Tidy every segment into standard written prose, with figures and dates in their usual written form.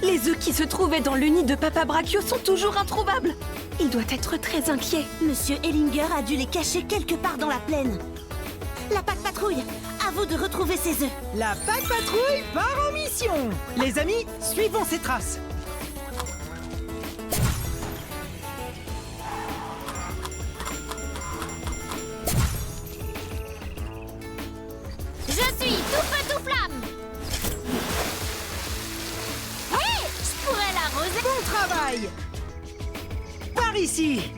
Les œufs qui se trouvaient dans le nid de Papa Brachio sont toujours introuvables. Il doit être très inquiet. Monsieur Ellinger a dû les cacher quelque part dans la plaine. La Pack Patrouille, à vous de retrouver ces œufs. La Pack Patrouille part en mission. Les amis, suivons ses traces. Je suis tout feu tout flamme. Hé, je pourrais l'arroser. Bon travail. Par ici.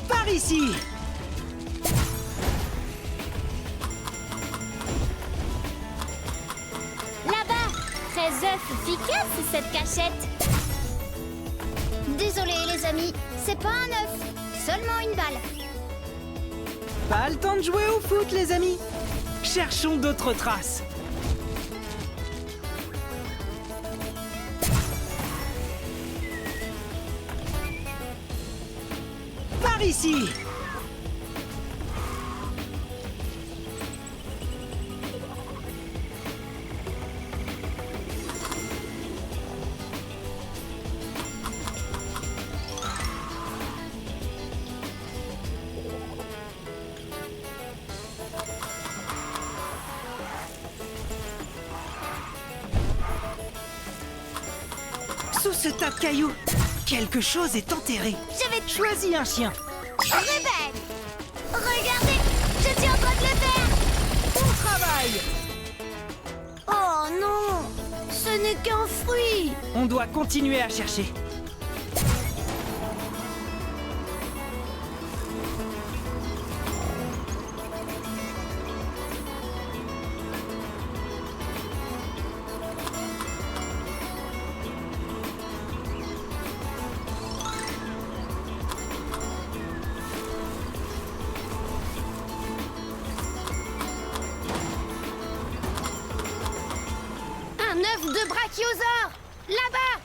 Par ici. Là-bas, très efficace cette cachette. Désolé les amis, c'est pas un œuf, seulement une balle. Pas le temps de jouer au foot, les amis. Cherchons d'autres traces. Par ici. Sous ce tas de cailloux, quelque chose est enterré. J'avais Choisis un chien. Rebelle. Regardez, je suis en train de le faire. Bon travail. Oh non, ce n'est qu'un fruit. On doit continuer à chercher. Un œuf de brachiosaure, là-bas.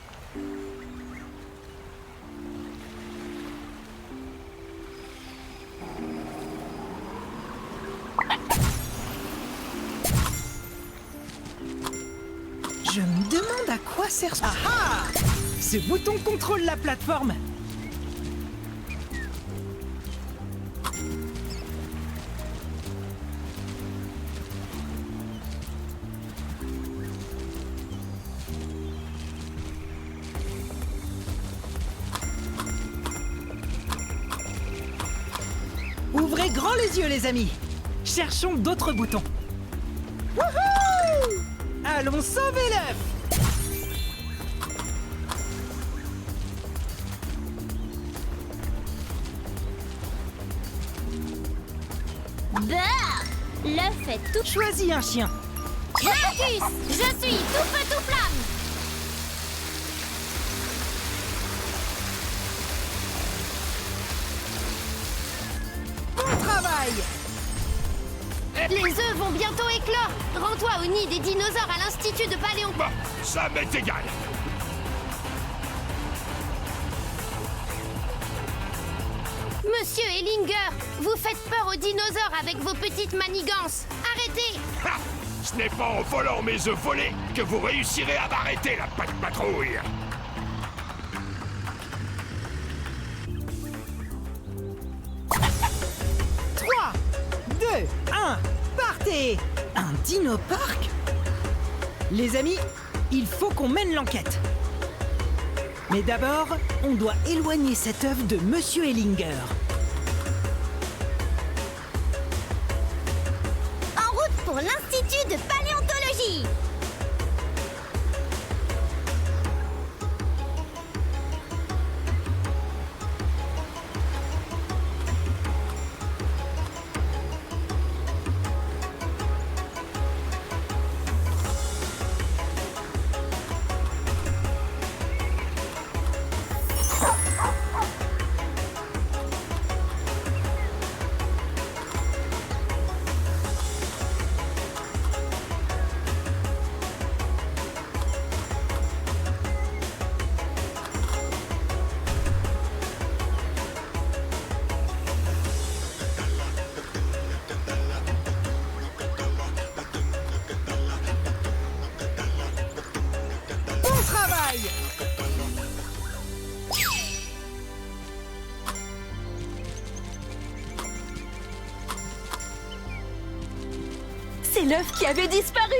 Je me demande à quoi sert ce... Ah ah! Ce bouton contrôle la plateforme. Ouvrez grand les yeux, les amis. Cherchons d'autres boutons. Wouhou! Allons sauver l'œuf! Bah, l'œuf est tout... Choisis un chien. Marcus, je suis tout feu tout flamme. Bon travail! Les œufs vont bientôt éclore. Rends-toi au nid des dinosaures à l'Institut de Paléon. Bah, ça m'est égal. Monsieur Ellinger, vous faites peur aux dinosaures avec vos petites manigances. Arrêtez. Ha! Ce n'est pas en volant mes œufs volés que vous réussirez à m'arrêter, la Pack Patrouille. Trois, 2, 1, partez! Un dino-parc? Les amis, il faut qu'on mène l'enquête. Mais d'abord, on doit éloigner cet œuf de Monsieur Ellinger. En route pour l'Institut de Paléontologie. l'œuf qui avait disparu!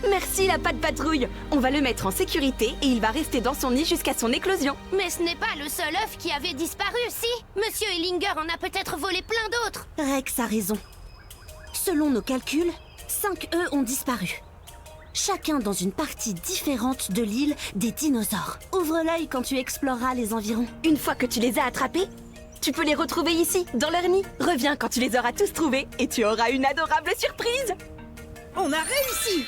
Merci la patte patrouille! On va le mettre en sécurité et il va rester dans son nid jusqu'à son éclosion. Mais ce n'est pas le seul œuf qui avait disparu, si? Monsieur Ellinger en a peut-être volé plein d'autres. Rex a raison. Selon nos calculs, 5 œufs ont disparu. Chacun dans une partie différente de l'île des dinosaures. Ouvre l'œil quand tu exploreras les environs. Une fois que tu les as attrapés, tu peux les retrouver ici, dans leur nid. Reviens quand tu les auras tous trouvés et tu auras une adorable surprise. On a réussi!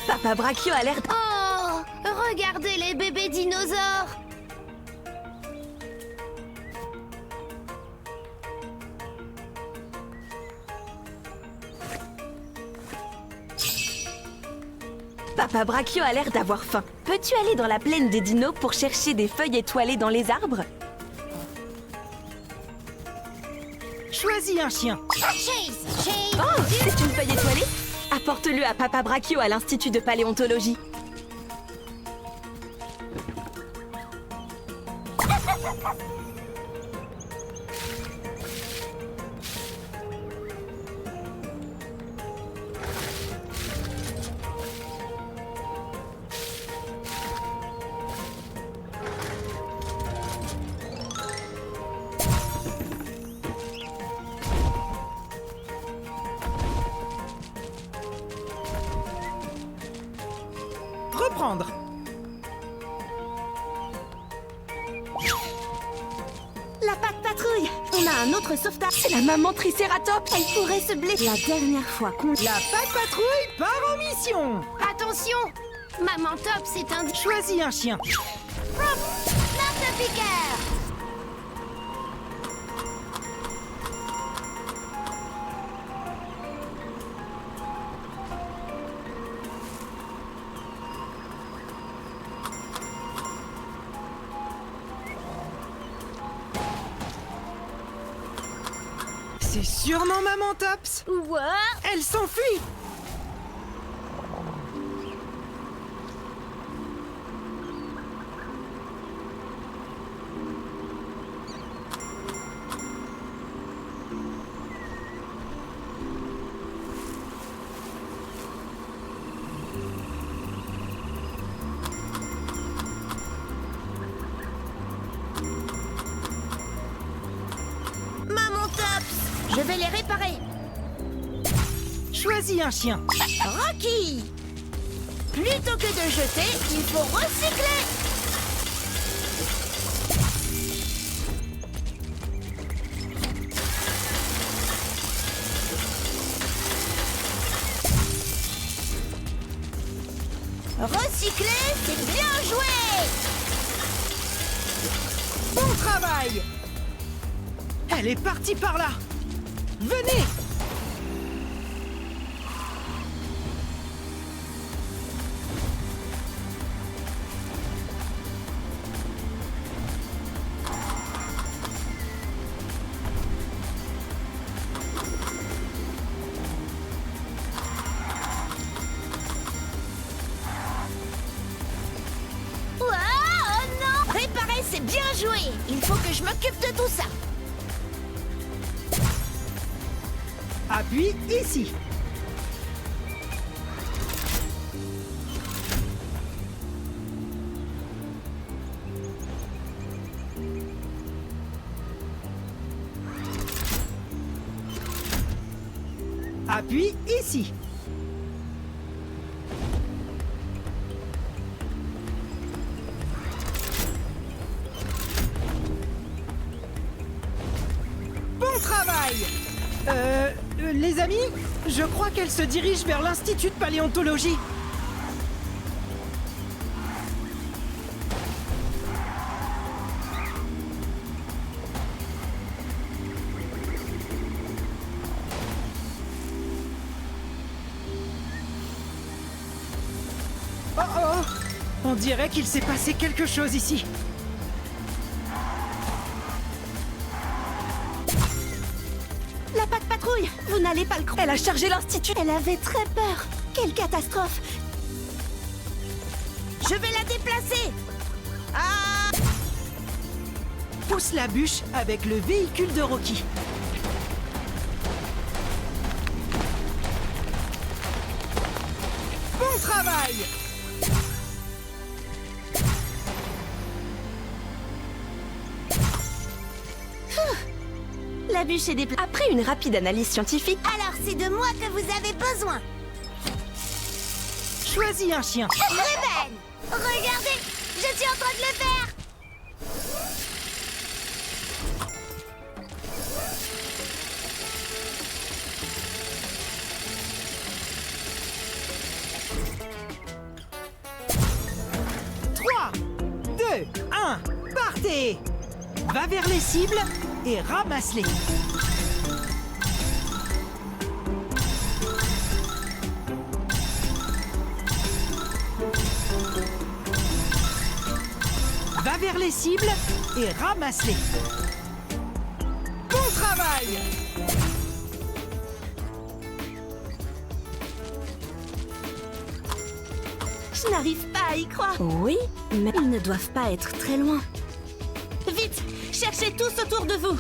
Papa Brachio a l'air... Oh, regardez les bébés dinosaures. Papa Brachio a l'air d'avoir faim. Peux-tu aller dans la plaine des dinos pour chercher des feuilles étoilées dans les arbres? Choisis un chien. Chase, Chase. Oh, c'est une feuille étoilée? Apporte-le à Papa Brachio à l'Institut de paléontologie. Reprendre. La patte patrouille! On a un autre sauvetage. C'est la maman Tricératops. Elle pourrait se blesser. La dernière fois qu'on... La patte patrouille part en mission. Attention, Maman Top, c'est un... Choisis un chien. Piqueur. C'est sûrement Maman Tops. What? Elle s'enfuit. Maman Tops! Je vais les réparer. Choisis un chien. Rocky! Plutôt que de jeter, il faut recycler! Recycler, c'est bien joué! Bon travail. Elle est partie par là. Venez. Oh non! Réparer, c'est bien joué! Il faut que je m'occupe de tout ça! Appuie ici. Appuie ici. Bon travail! Les amis, je crois qu'elle se dirige vers l'Institut de paléontologie. Oh oh! On dirait qu'il s'est passé quelque chose ici. La patte patrouille! Vous n'allez pas le croire! Elle a chargé l'Institut. Elle avait très peur! Quelle catastrophe! Je Je vais la déplacer. Pousse la bûche avec le véhicule de Rocky. Bon travail! La bûche est déplacée. Après une rapide analyse scientifique, Alors c'est de moi que vous avez besoin. Choisis un chien. Ruben, regardez, je suis en train de le faire. Trois, 2, 1, partez! Va vers les cibles et ramasse-les. Va vers les cibles et ramasse-les. Bon travail! Je n'arrive pas à y croire. oui, mais Ils ne doivent pas être très loin. Vite, cherchez tous autour de vous.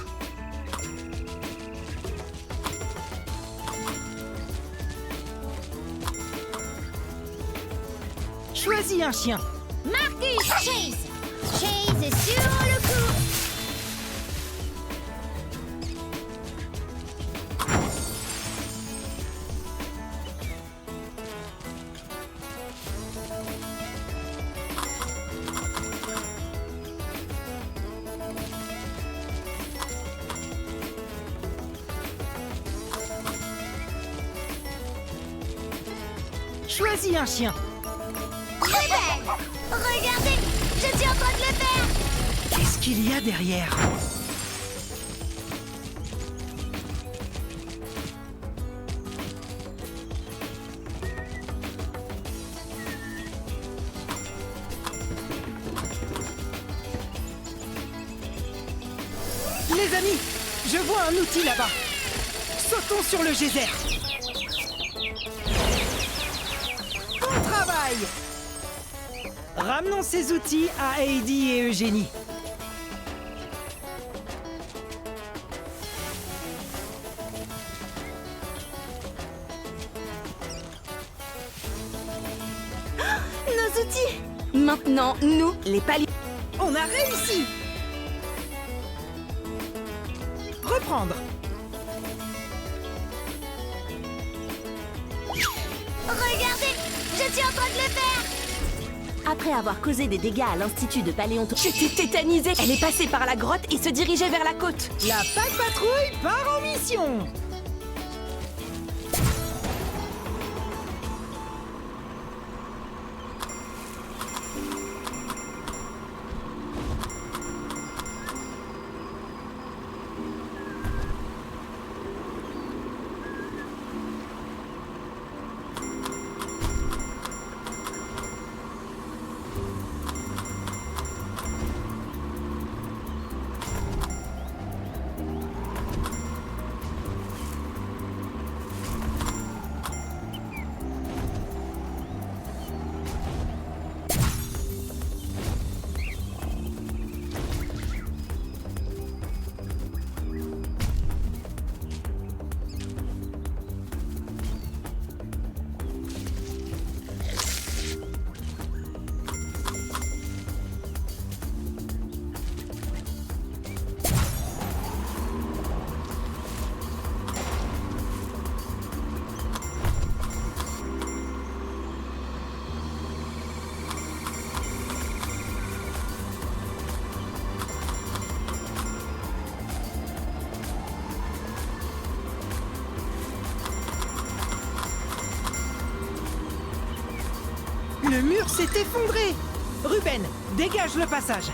Choisis un chien. Marcus, Chase. Chase est sur le coup. Choisis un chien. Ruben, regardez, je suis en train de le faire. Qu'est-ce qu'il y a derrière? Les amis, je vois un outil là-bas. Sautons sur le geyser. Bon travail! Ramenons ces outils à Heidi et Eugénie. Nos outils. maintenant, nous, les paliers... On a réussi! Reprendre. Regardez, je suis en train de le faire. Après avoir causé des dégâts à l'Institut de paléontologie, J'étais tétanisée. Elle est passée par la grotte et se dirigeait vers la côte. La Pack Patrouille part en mission! Le mur s'est effondré! Ruben, dégage le passage!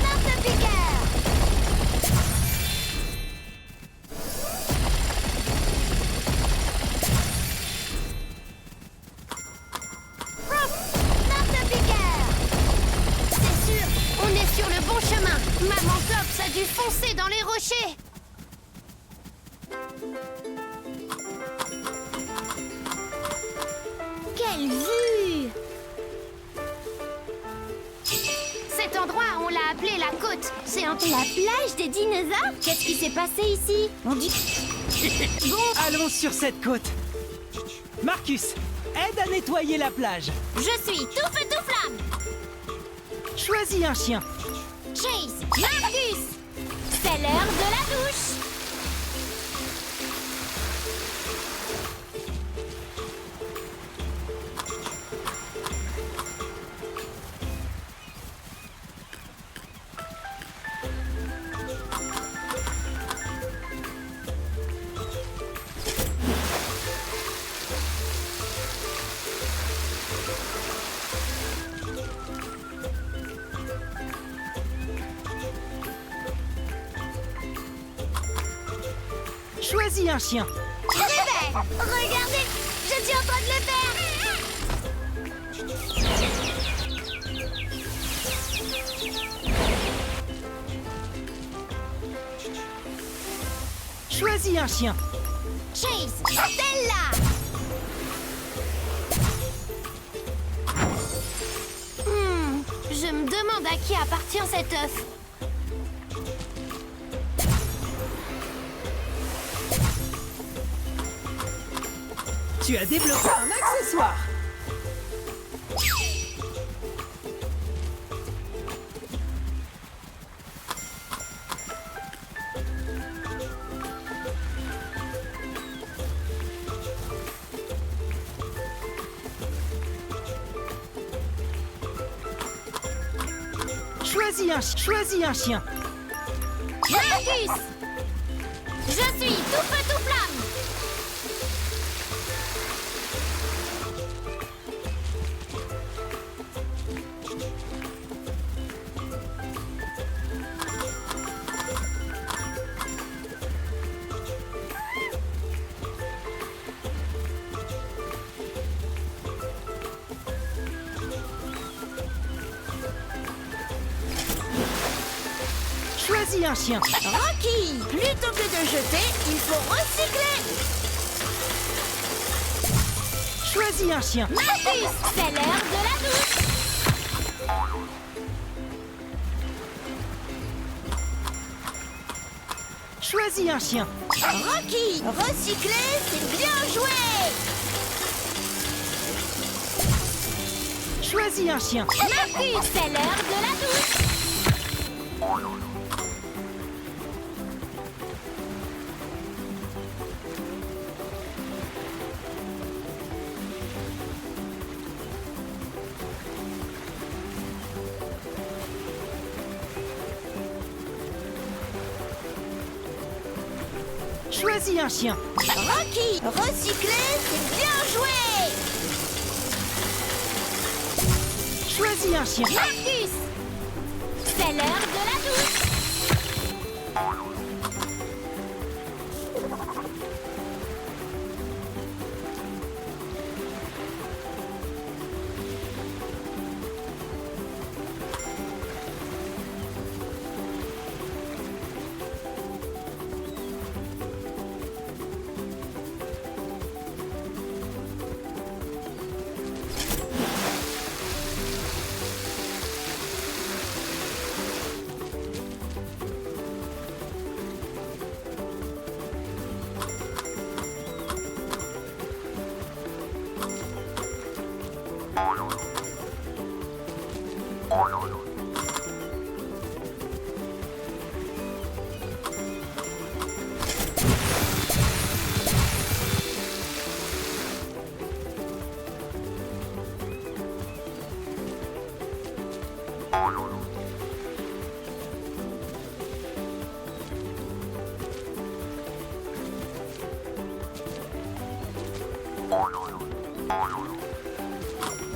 Marteau-piqueur. Marteau-piqueur. C'est sûr, on est sur le bon chemin. Maman Tops a dû foncer dans les rochers. appelée la côte. C'est un... La plage des dinosaures? Qu'est-ce qui s'est passé ici? On dit... Allons sur cette côte. Marcus, aide à nettoyer la plage. Je suis tout feu tout flamme. Choisis un chien. Chase, Marcus, c'est l'heure de la douche. Choisis un chien. Rebelle, regardez, je suis en train de le faire. Choisis un chien. Chase, Stella. Je me demande à qui appartient cet œuf. Tu as débloqué un accessoire. Choisis un chien. Marcus, je suis tout feu tout flamme. Choisis un chien. Rocky, plutôt que de jeter, il faut recycler. Choisis un chien. Marcus, c'est l'heure de la douche. Choisis un chien. Rocky, recycler, c'est bien joué. Choisis un chien. Marcus, c'est l'heure de la douche. Choisis un chien. Rocky, recycler, c'est bien joué. Choisis un chien. Marcus, c'est l'heure de la douche.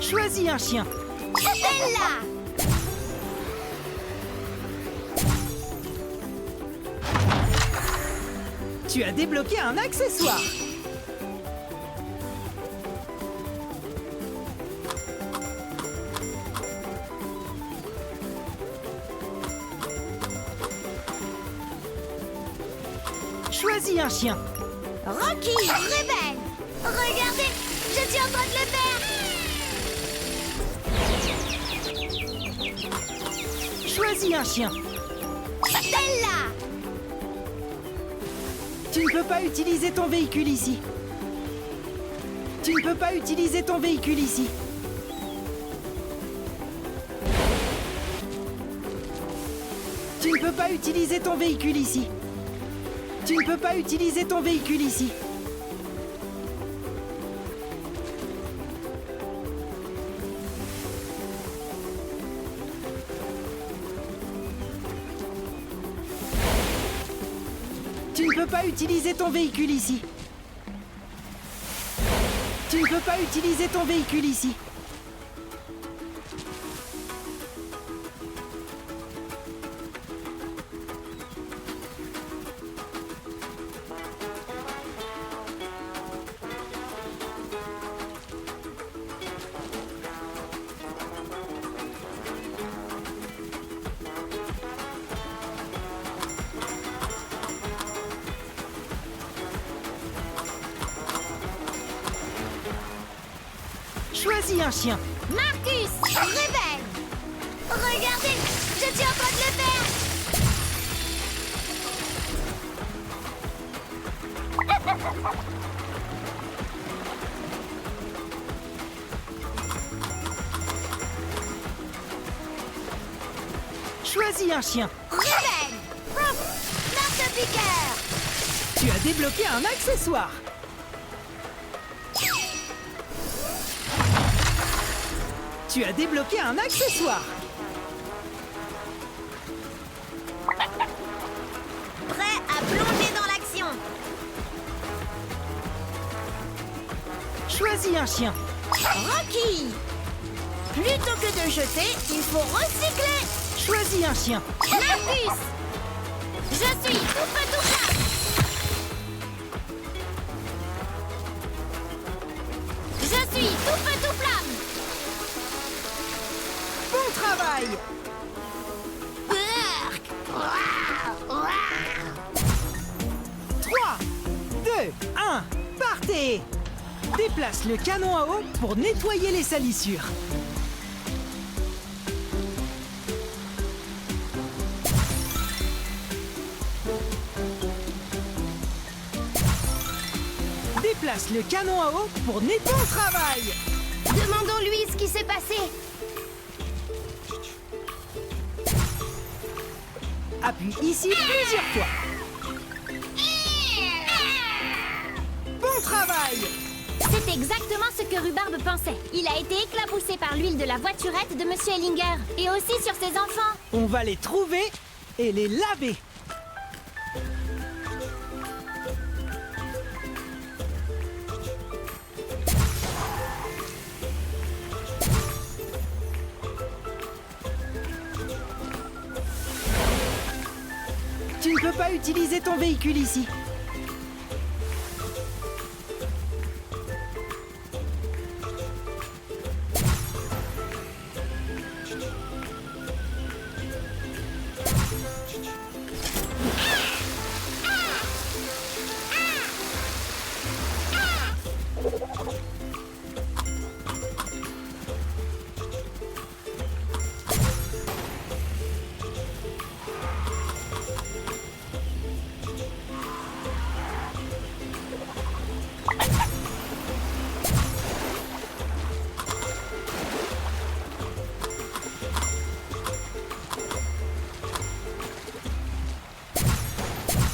Choisis un chien. Stella, Tu as débloqué un accessoire. Choisis un chien. Rocky, rebelle, regardez, je suis en train de le faire. Choisis Choisis un chien. Stella! Tu ne peux pas utiliser ton véhicule ici. Tu ne peux pas utiliser ton véhicule ici. Tu ne peux pas utiliser ton véhicule ici. Tu ne peux pas utiliser ton véhicule ici. Tu ne peux pas utiliser ton véhicule ici. Tu ne peux pas utiliser ton véhicule ici. Choisis un chien. Marcus! Réveille! Regardez! Je suis en train de le faire! Choisis un chien. Réveille! Marteau-piqueur! Tu as débloqué un accessoire. Tu as débloqué un accessoire. Prêt à plonger dans l'action! Choisis un chien. Rocky! Plutôt que de jeter, il faut recycler! Choisis un chien. Marcus! Je suis tout feu tout flamme! Je suis tout feu tout flamme! Bon travail. 3, 2, 1, partez. Déplace le canon à eau pour nettoyer les salissures. Déplace le canon à eau pour nettoyer ton travail. Demandons-lui ce qui s'est passé! Appuie ici plusieurs fois. Bon travail. C'est exactement ce que Rhubarbe pensait. Il a été éclaboussé par l'huile de la voiturette de Monsieur Ellinger. Et aussi sur ses enfants. On va les trouver et les laver. Tu ne peux pas utiliser ton véhicule ici.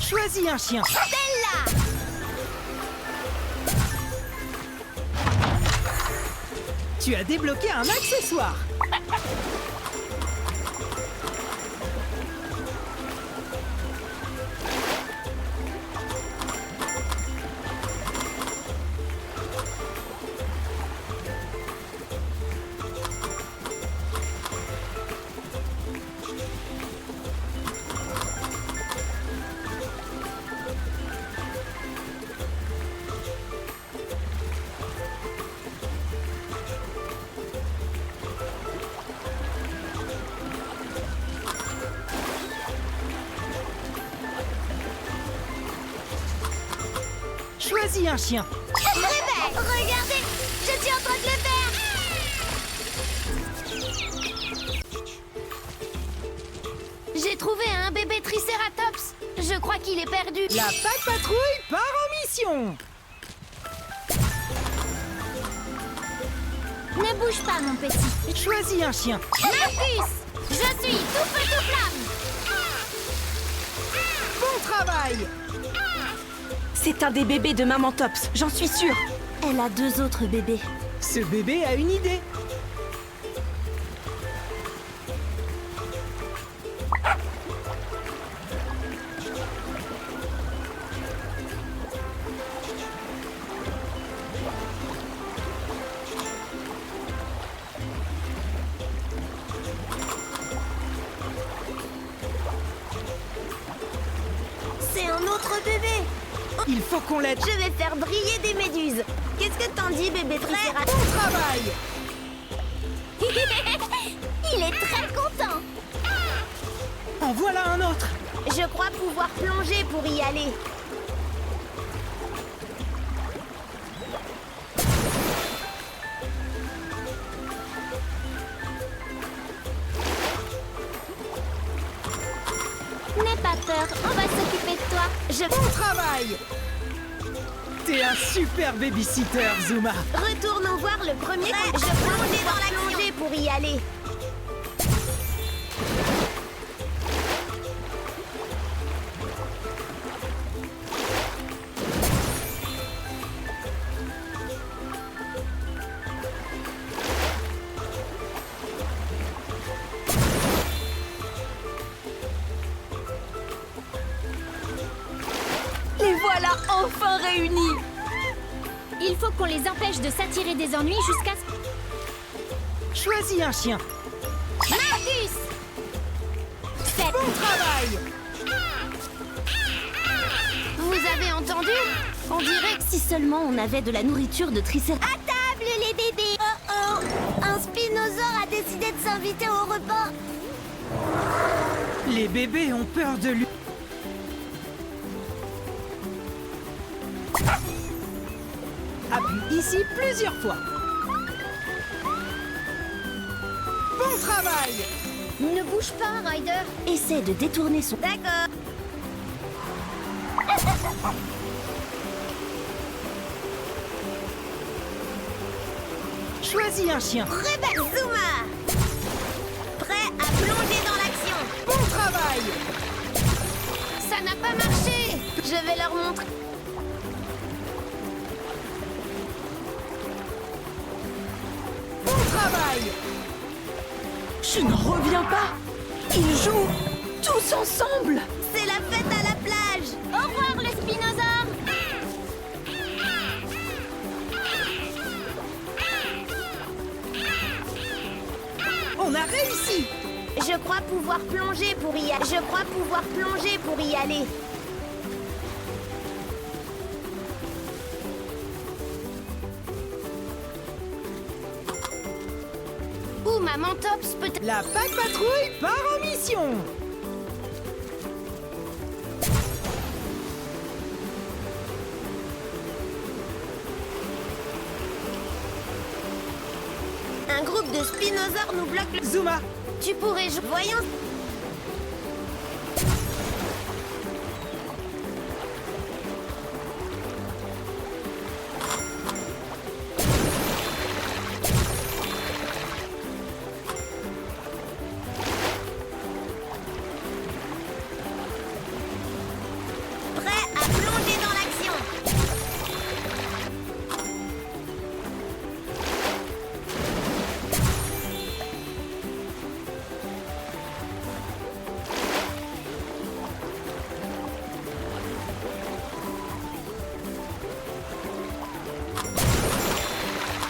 Choisis un chien. Stella! Tu as débloqué un accessoire. Choisis un chien. Réveille! Regardez! Je suis en train de le faire! crois qu'il est perdu. La Patte Patrouille part en mission. Ne bouge pas, mon petit. Choisis un chien. Marcus, je suis tout feu tout flamme. Bon travail. C'est un des bébés de Maman Tops, j'en suis sûre. Elle a 2 autres bébés. Ce bébé a une idée. C'est un autre bébé. Il faut qu'on l'aide. Je vais faire briller des méduses. Qu'est-ce que t'en dis, bébé Tricératops? Bon travail. Il est très content. En voilà un autre. Je crois pouvoir plonger pour y aller. N'aie pas peur, on va s'occuper de toi. Bon travail. T'es un super babysitter, Zuma. Retournons voir le premier. Je plongeais dans la plongée pour y aller. Les voilà enfin réunis. Il faut qu'on les empêche de s'attirer des ennuis jusqu'à ce... Choisis un chien. Marcus! Faites. Bon travail. Vous avez entendu? On dirait que si seulement on avait de la nourriture de Tricératops. À table, les bébés! Oh oh! Un spinosaure a décidé de s'inviter au repas. Les bébés ont peur de lui. Appuie ici plusieurs fois. Bon travail. Ne bouge pas, Ryder. Essaie de détourner son... D'accord. Choisis un chien. Rebelle Zuma! Prêt à plonger dans l'action. Bon travail. Ça n'a pas marché. Je vais leur montrer. Bon travail. Je n'en reviens pas. Ils jouent tous ensemble. C'est la fête à la plage. Au revoir, le spinosaure. On a réussi. Je crois pouvoir plonger pour y aller. Je crois pouvoir plonger pour y aller. Ou Maman Tops peut... La Patte Patrouille part en mission. Un groupe de spinosaures nous bloque le... Zuma, Tu pourrais... Voyons... Prêt à plonger dans l'action.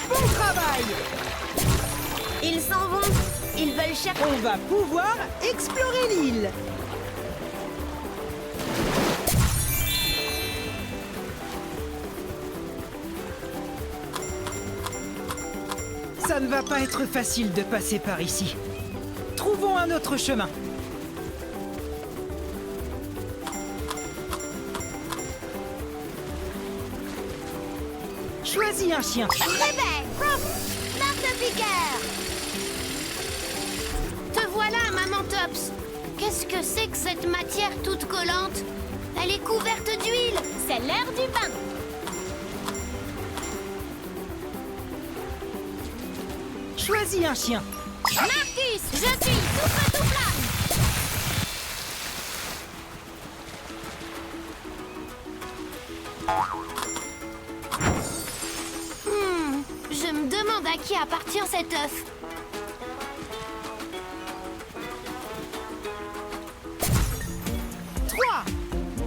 bon travail. Ils s'en vont. Ils veulent chercher... On va pouvoir explorer l'île. Ça ne va pas être facile de passer par ici. Trouvons un autre chemin. Choisis un chien. Rebelle! Marteau-piqueur! Te voilà, Maman Tops. Qu'est-ce que c'est que cette matière toute collante? Elle est couverte d'huile. C'est l'heure du bain. Choisis un chien. Marcus, je suis tout feu tout flamme. Je me demande à qui appartient cet œuf. Trois,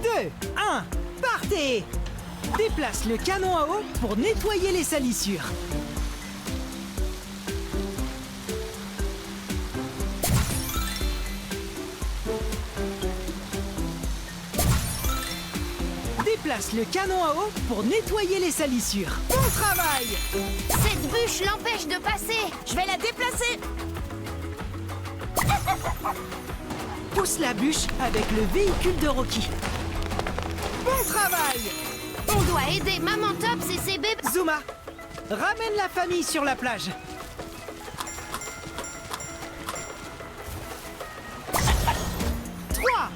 2, 1, partez! Déplace le canon à eau pour nettoyer les salissures. Déplace le canon à eau pour nettoyer les salissures. Bon travail! Cette bûche l'empêche de passer. Je vais la déplacer. Pousse la bûche avec le véhicule de Rocky. Bon travail! On doit aider Maman Tops et ses bébés. Zuma, ramène la famille sur la plage. Trois,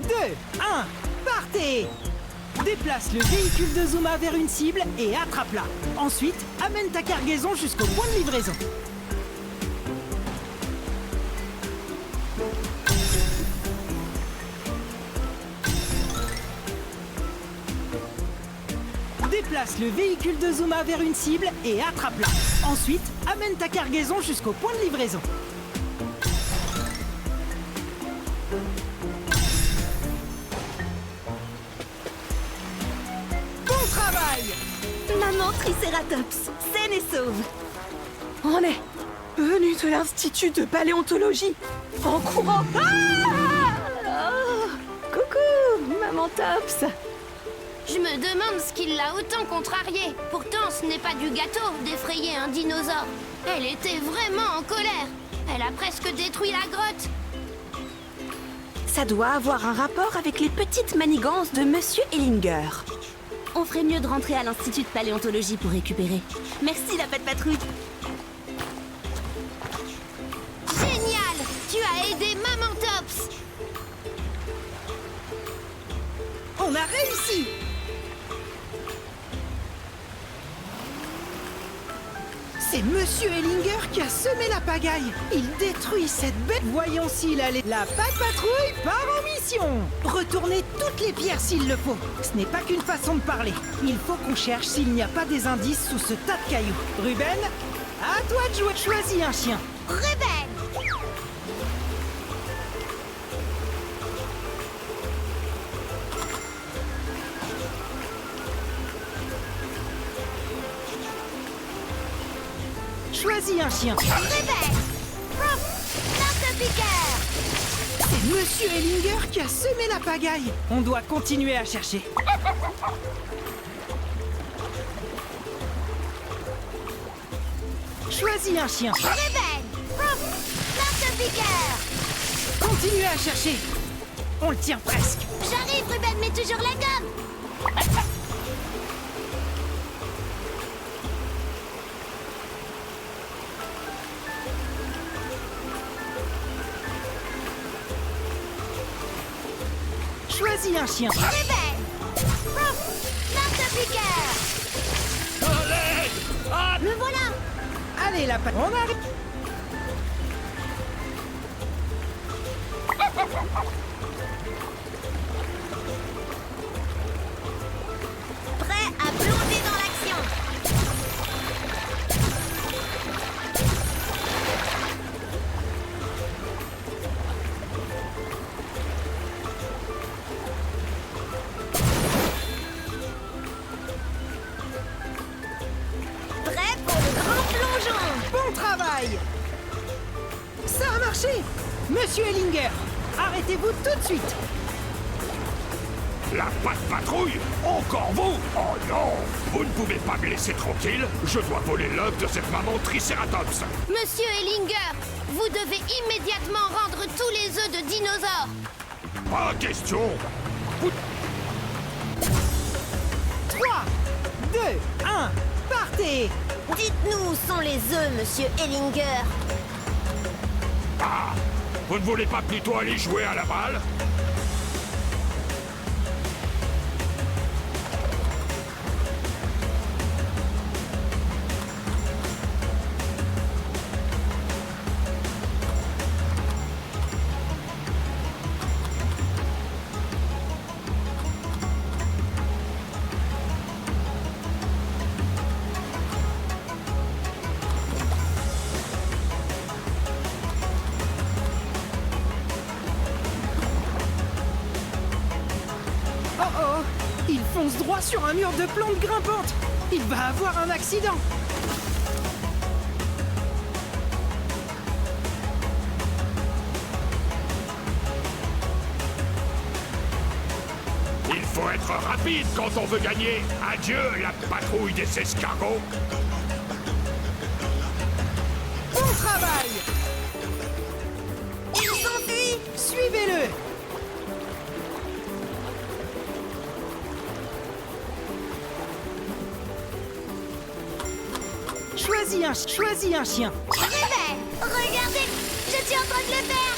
2, 1, partez! Déplace le véhicule de Zuma vers une cible et attrape-la. Ensuite, amène ta cargaison jusqu'au point de livraison. Déplace le véhicule de Zuma vers une cible et attrape-la. Ensuite, amène ta cargaison jusqu'au point de livraison. Bon travail! Maman Triceratops, saine et sauve. On est venu de l'Institut de paléontologie en courant. Coucou, Maman Tops. Je me demande ce qui l'a autant contrariée. Pourtant, ce n'est pas du gâteau d'effrayer un dinosaure. Elle était vraiment en colère. Elle a presque détruit la grotte. Ça doit avoir un rapport avec les petites manigances de Monsieur Ellinger. On ferait mieux de rentrer à l'Institut de paléontologie pour récupérer. Merci la Pat Patrouille. Génial! Tu as aidé Maman Tops. On a réussi! C'est Monsieur Ellinger qui a semé la pagaille. Il détruit cette bête. Voyons s'il allait. La Pat Patrouille part en mission. Retourner toutes les pierres s'il le faut. Ce n'est pas qu'une façon de parler. Il faut qu'on cherche s'il n'y a pas des indices sous ce tas de cailloux. Ruben, à toi de jouer. Choisis un chien. Ruben! Choisis un chien. Ruben! Narcopiqueur! C'est Monsieur Ellinger qui a semé la pagaille. On doit continuer à chercher. Choisis un chien. Ruben! Narcopiqueur! Continuez à chercher. On le tient presque. J'arrive, Ruben, mets toujours la gomme! Choisis un chien. Ruben! Narcopiqueur! Me voilà! Allez, la patte. On arrive. Prêt à plonger dans l'action! Prêt pour le grand plongeon! Bon travail. Ça a marché. Monsieur Ellinger, arrêtez-vous tout de suite. La Pat Patrouille? Encore vous? Oh non! Vous ne pouvez pas me laisser tranquille. Je dois voler l'œuf de cette maman Triceratops. Monsieur Ellinger, vous devez immédiatement rendre tous les œufs de dinosaures. Pas question. Vous... 3, 2, 1, partez. Dites-nous où sont les œufs, monsieur Ellinger? Ah! Vous ne voulez pas plutôt aller jouer à la balle? fonce droit sur un mur de plantes grimpantes. Il va avoir un accident. Il faut être rapide quand on veut gagner. Adieu, la patrouille des escargots. Bon travail! Ils s'enfuient! Suivez-le! Choisis un chien. Rebelle, regardez, je suis en train de le faire.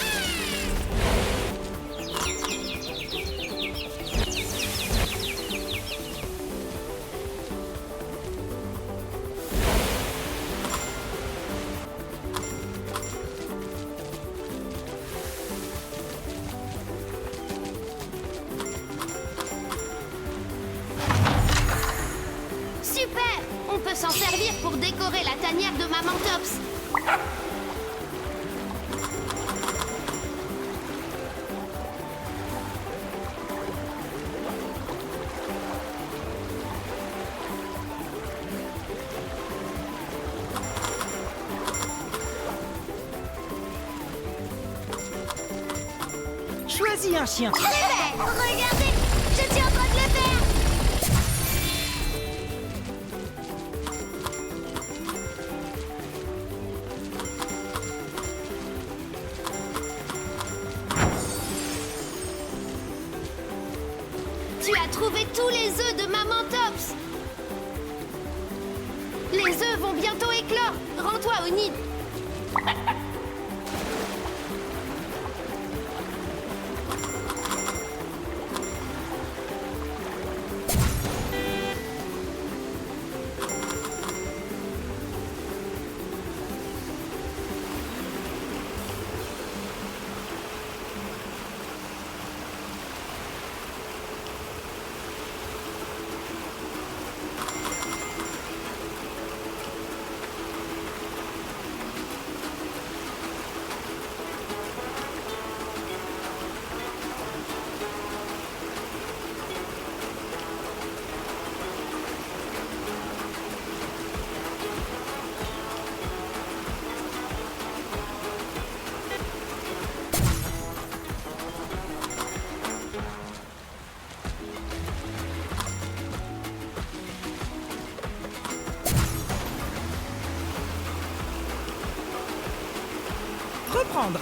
Super! On peut s'en servir pour décorer la tanière de Maman Tops. Choisis un chien. Rebelle, regardez, je suis en train de le faire. Tu as trouvé tous les œufs de Maman Tops. Les œufs vont bientôt éclore. Rends-toi au nid. Reprendre.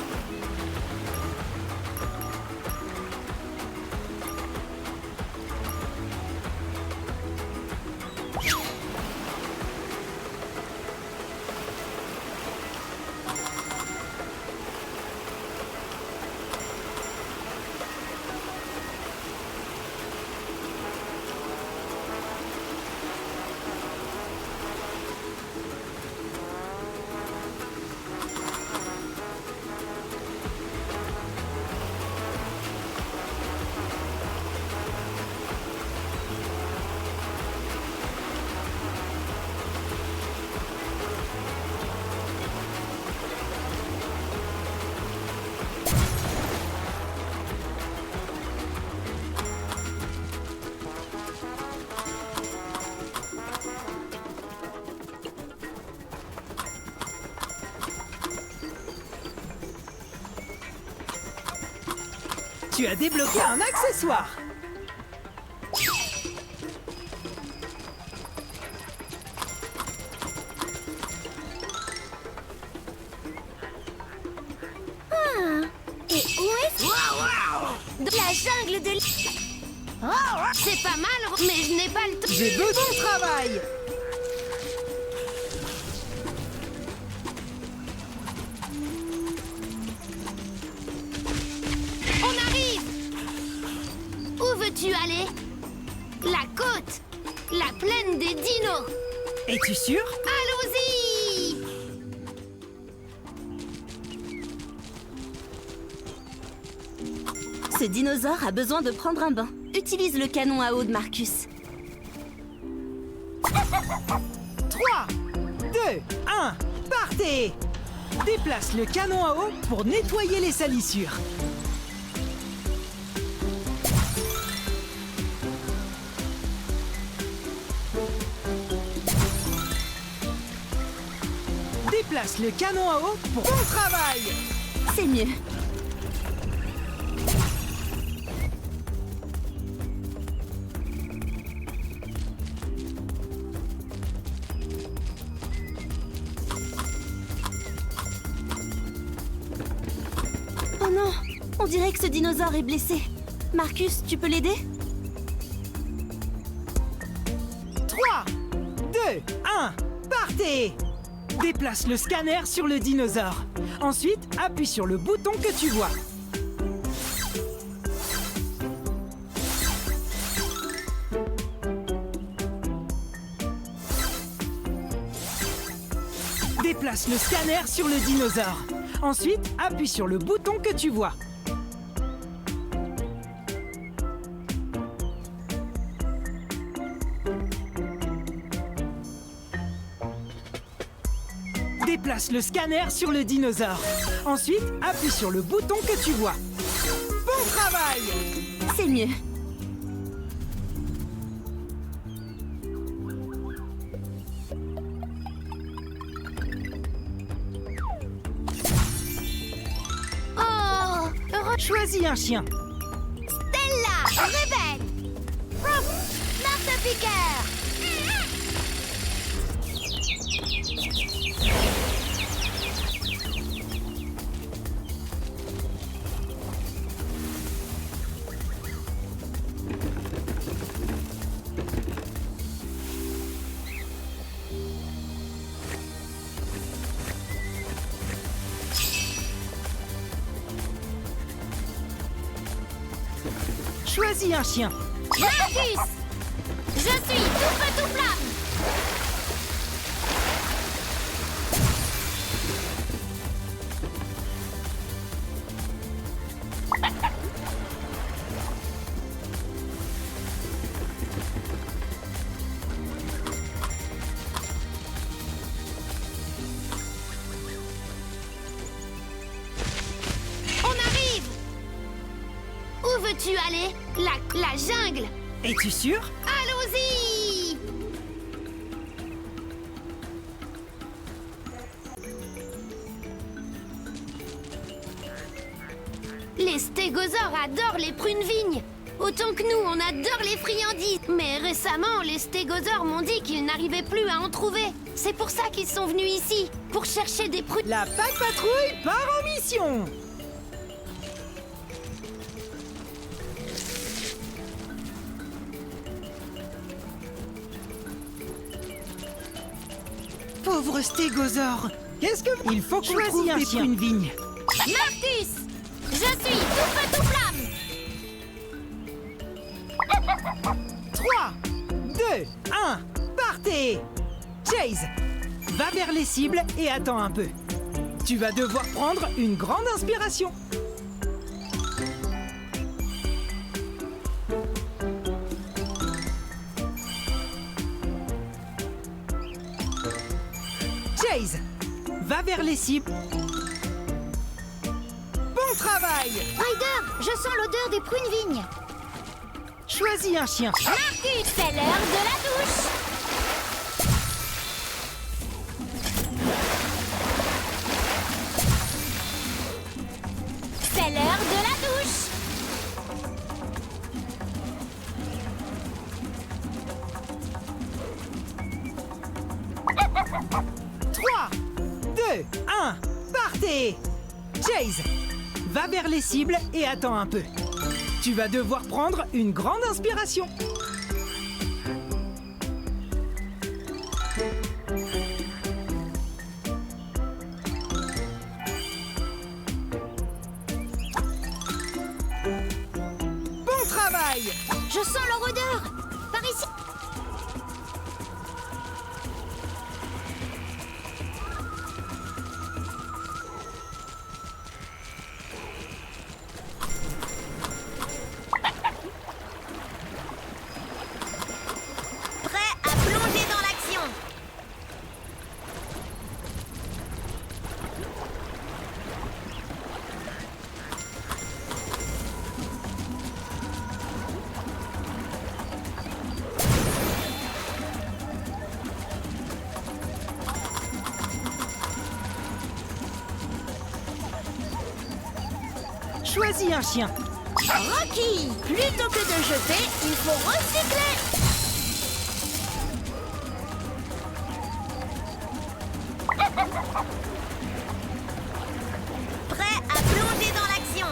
Tu as débloqué un accessoire. Et où est-ce de la jungle de c'est pas mal, mais je n'ai pas le temps. J'ai besoin de travail. On arrive. Où veux-tu aller? La côte, la plaine des dinos. Es-tu sûr? Allons-y. Ce dinosaure a besoin de prendre un bain. Utilise le canon à eau de Marcus. 3, 2, 1, partez! Déplace le canon à eau pour nettoyer les salissures. Déplace le canon à eau pour bon travail. C'est mieux. Oh non, on dirait que ce dinosaure est blessé. Marcus, tu peux l'aider? 3, 2, 1, partez! Déplace le scanner sur le dinosaure. Ensuite, appuie sur le bouton que tu vois. Déplace le scanner sur le dinosaure. Ensuite, appuie sur le bouton que tu vois. Déplace le scanner sur le dinosaure. Ensuite, appuie sur le bouton que tu vois. Bon travail! C'est mieux. Oh, Choisis un chien. Stella, rebelle. Marteau-piqueur. Choisis un chien. Marcus, je suis tout feu tout flamme. On arrive. Où veux-tu aller? La jungle. Es-tu sûr? Allons-y! Les stégosaures adorent les prunes vignes. Autant que nous, on adore les friandises. Mais récemment, les stégosaures m'ont dit qu'ils n'arrivaient plus à en trouver. C'est pour ça qu'ils sont venus ici, pour chercher des prunes. La Pack Patrouille part en mission. Pauvre stégosaure. Qu'est-ce que... Il faut qu'on trouve des prunes vignes. Marcus! Je suis tout feu tout flamme! 3, 2, 1, partez! Chase, va vers les cibles et attends un peu. Tu vas devoir prendre une grande inspiration. Chase, va vers les cibles. Bon travail! Ryder, je sens l'odeur des prunes vignes. Choisis un chien. Marcus, c'est l'heure de la douche. C'est l'heure de la douche. Trois, 2, 1, partez! Chase, va vers les cibles et attends un peu. Tu vas devoir prendre une grande inspiration. Bon travail! Je sens leur odeur. Par ici. Prêt à plonger dans l'action. Choisis un chien. Rocky, plutôt que de jeter, il faut recycler. Prêt à plonger dans l'action.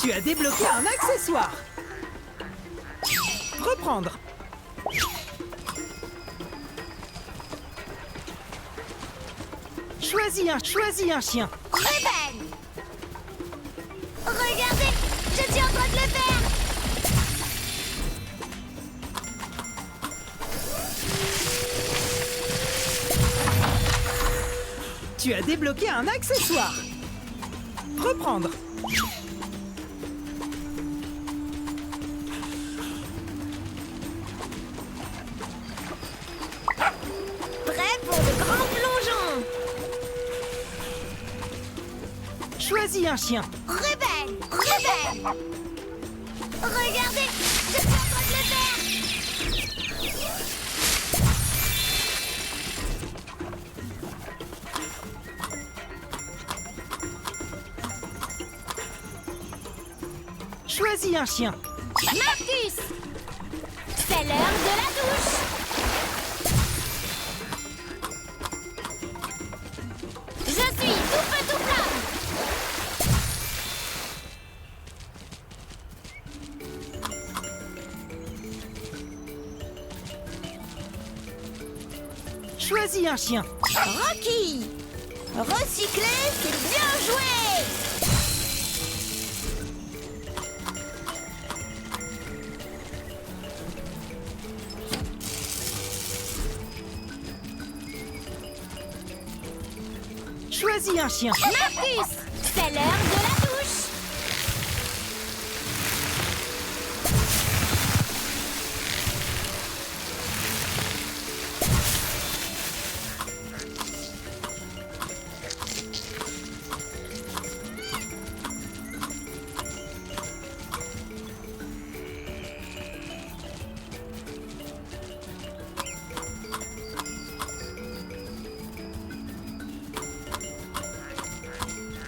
Tu as débloqué un accessoire. Reprendre. Choisis un chien. Rebelle! Regardez, je suis en train de le faire! Tu as débloqué un accessoire. Reprendre. Prêt pour le grand plongeon. Choisis un chien. Rebelle! Rebelle! Regardez, je suis en train de le faire! Choisis un chien. Marcus! C'est l'heure de la douche! Je suis tout feu tout flamme! Choisis un chien. Rocky, recycler, c'est bien joué. Choisis un chien. Marcus! C'est l'heure de la douche!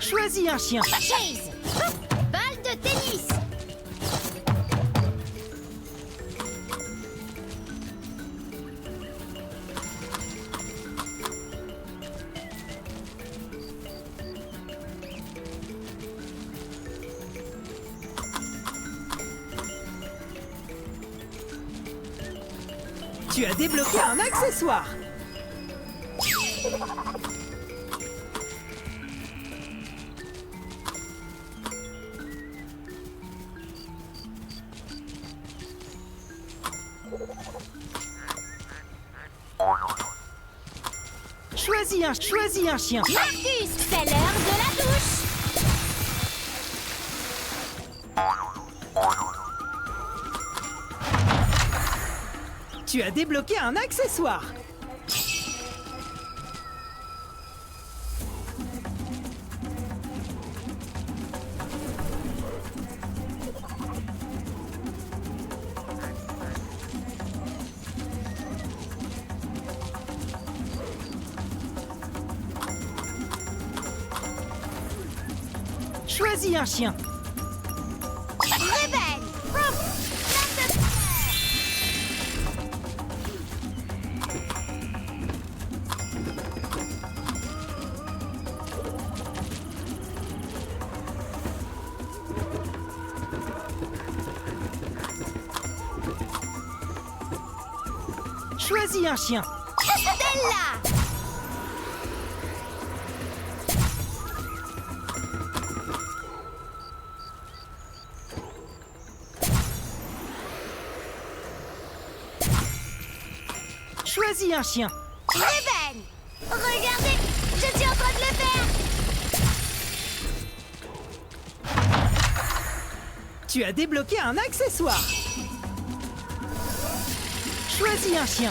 Choisis un chien. Chase! Balle de tennis! Tu as débloqué un accessoire. Choisis un chien. Marcus! C'est l'heure de la douche! Tu as débloqué un accessoire. Choisis un chien. Rebelle! Flamme de fer! Choisis un chien. Stella! Choisis un chien. Rebelle! Regardez, je suis en train de le faire! Tu as débloqué un accessoire. Choisis un chien.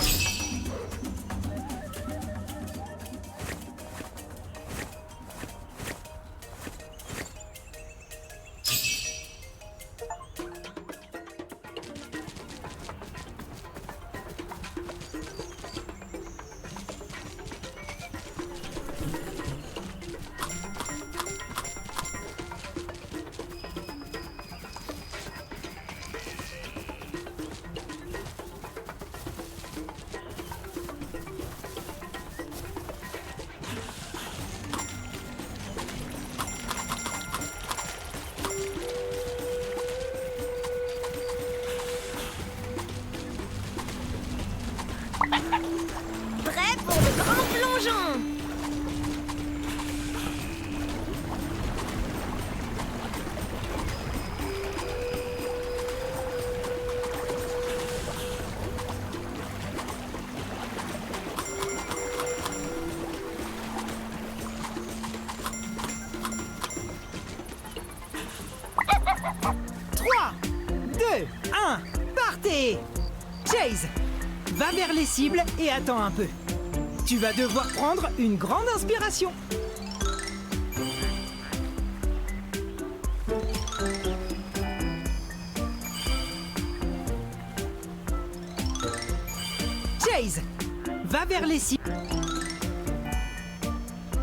parté! Chase, va vers les cibles et attends un peu. Tu vas devoir prendre une grande inspiration. Chase, va vers les cibles.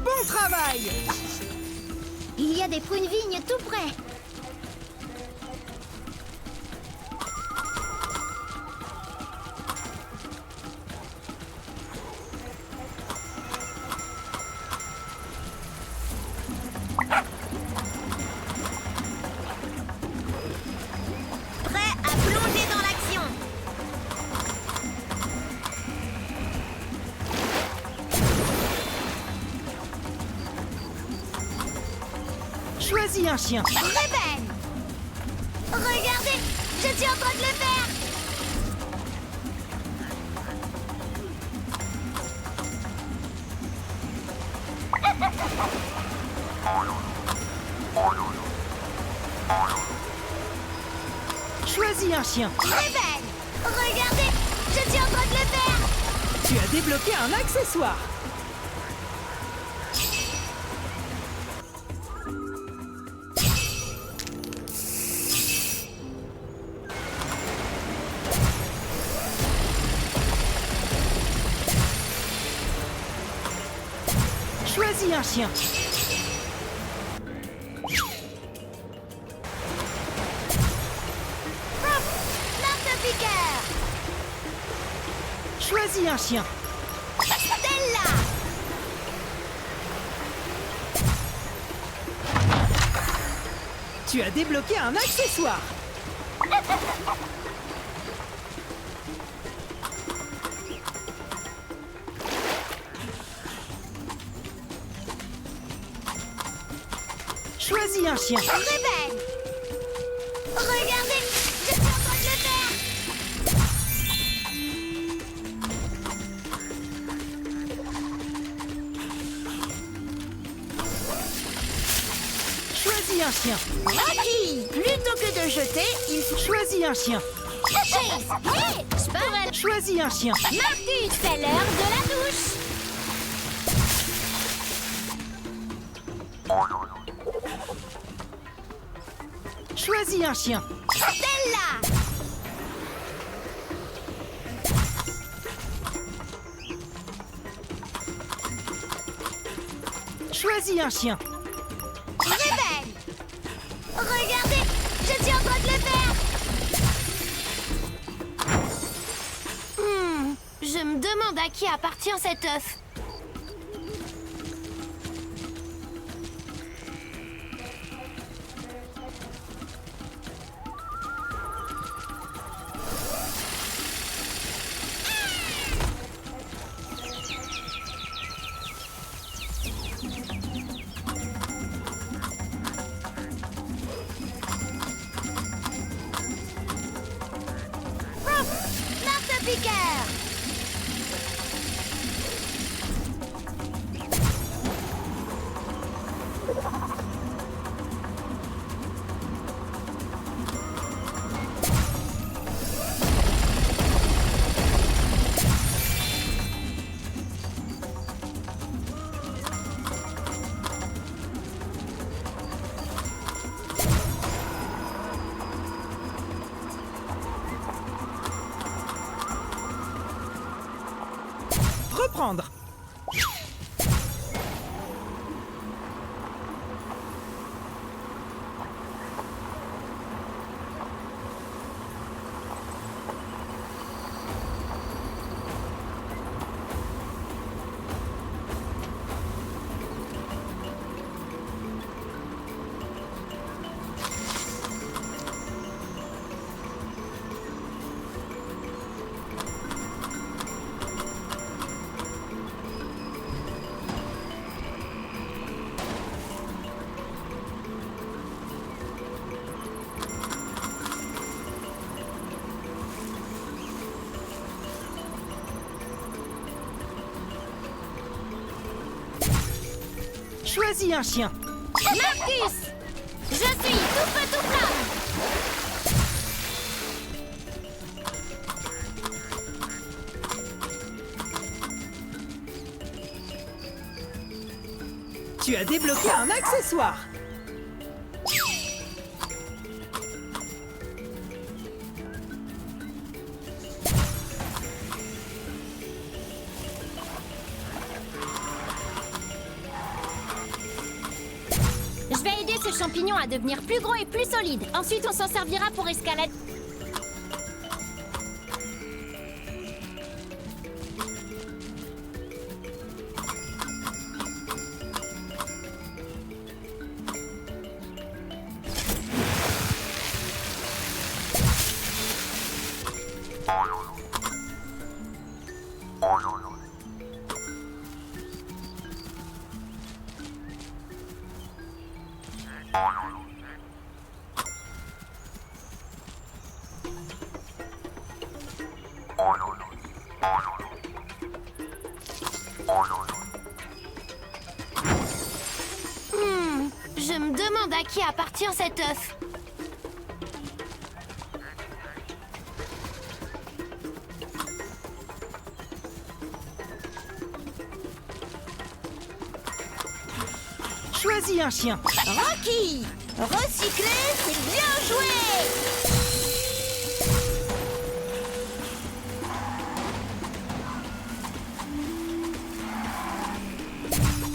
Bon travail! Il y a des prunes vignes tout près. Prêt à plonger dans l'action. Choisis un chien. Très belle. Regardez, je suis en train de le faire. Choisis un chien. Très belle. Regardez, je suis en train de le faire. Tu as débloqué un accessoire. Choisis un chien. Marteau-piqueur. Choisis un chien. Stella. Tu as débloqué un accessoire. Choisis un chien. Très belle. Regardez, je suis en train de le faire. Choisis un chien. Lucky. Plutôt que de jeter, il faut... Choisis un chien. Chase. Hé, Sparrow. Choisis un chien. Marcus, c'est l'heure de la douche. Choisis un chien. Stella. Choisis un chien. Très belle. Regardez, je suis en train de le faire. Je me demande à qui appartient cet œuf. Marteau-piqueur. Reprendre. Choisis un chien. Marcus, je suis tout feu tout flamme. Tu as débloqué un accessoire. Je vais aider ce champignon à devenir plus gros et plus solide. Ensuite, on s'en servira pour escalader. Je me demande à qui appartient cet œuf. Choisis un chien. Rocky! Recycler, c'est bien joué!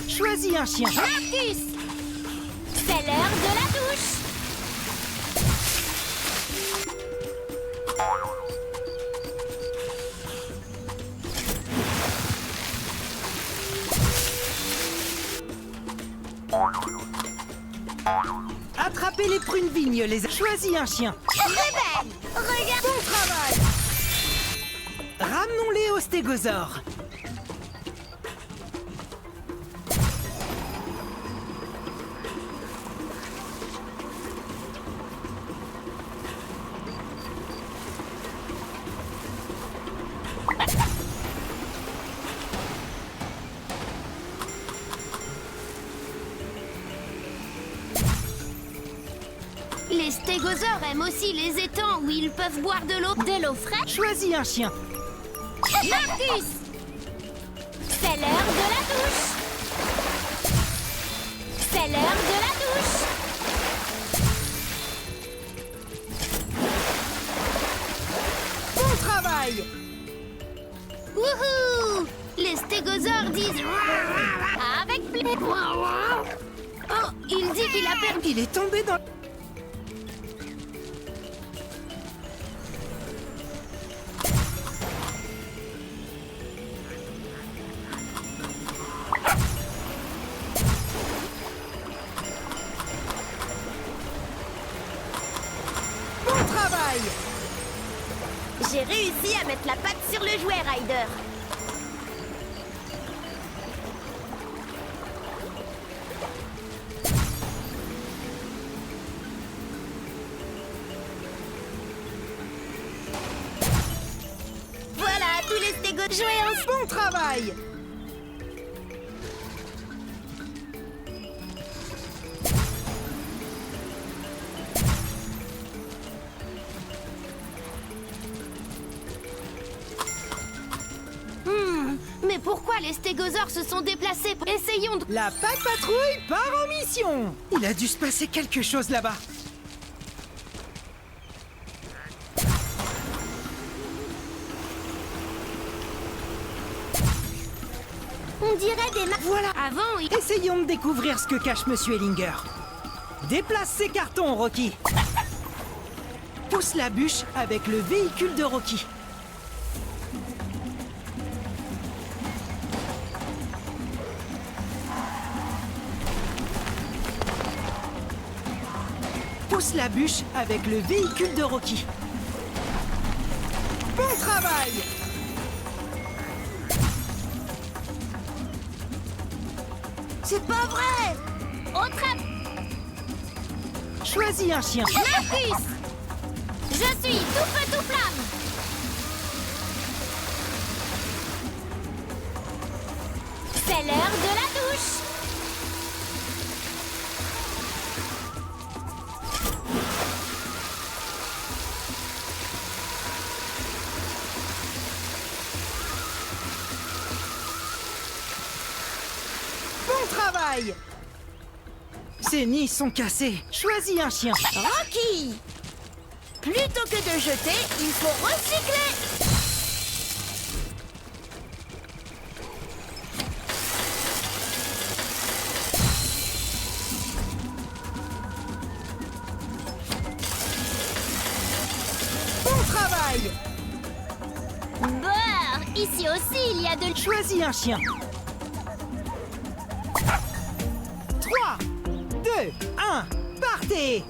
Choisis un chien. Marcus! C'est l'heure de la douche. Attrapez les prunes vignes, les... Choisis un chien. Rebelle! Regarde ton travail! Ramenons-les au stégosaure. Les stégosaures aiment aussi les étangs où ils peuvent boire de l'eau. De l'eau fraîche. Choisis un chien. Marcus! C'est l'heure de la douche. C'est l'heure de la douche. Bon travail. Wouhou! Les stégosaures disent avec plaisir. Oh, il dit qu'il a perdu. Il est tombé dans... Bon travail. J'ai réussi à mettre la patte sur le jouet, Ryder. Voilà, tous les stégos de jouets. Bon travail. Mais pourquoi les stégosaures se sont déplacés? Essayons de... La patte patrouille part en mission. Il a dû se passer quelque chose là-bas. On dirait des... Voilà. Avant, il... Essayons de découvrir ce que cache Monsieur Ellinger. Déplace ces cartons, Rocky. Pousse la bûche avec le véhicule de Rocky. Pousse la bûche avec le véhicule de Rocky. Bon travail! C'est pas vrai! Autre... Choisis un chien. Marcus! Je suis tout feu tout flamme! C'est l'heure de la douche! Bon travail! travail! Ces nids sont cassés. Choisis un chien. Rocky! Plutôt que de jeter, il faut recycler! Bon travail! Bah, ici aussi, il y a de... Choisis un chien. 3, 2, 1, partez!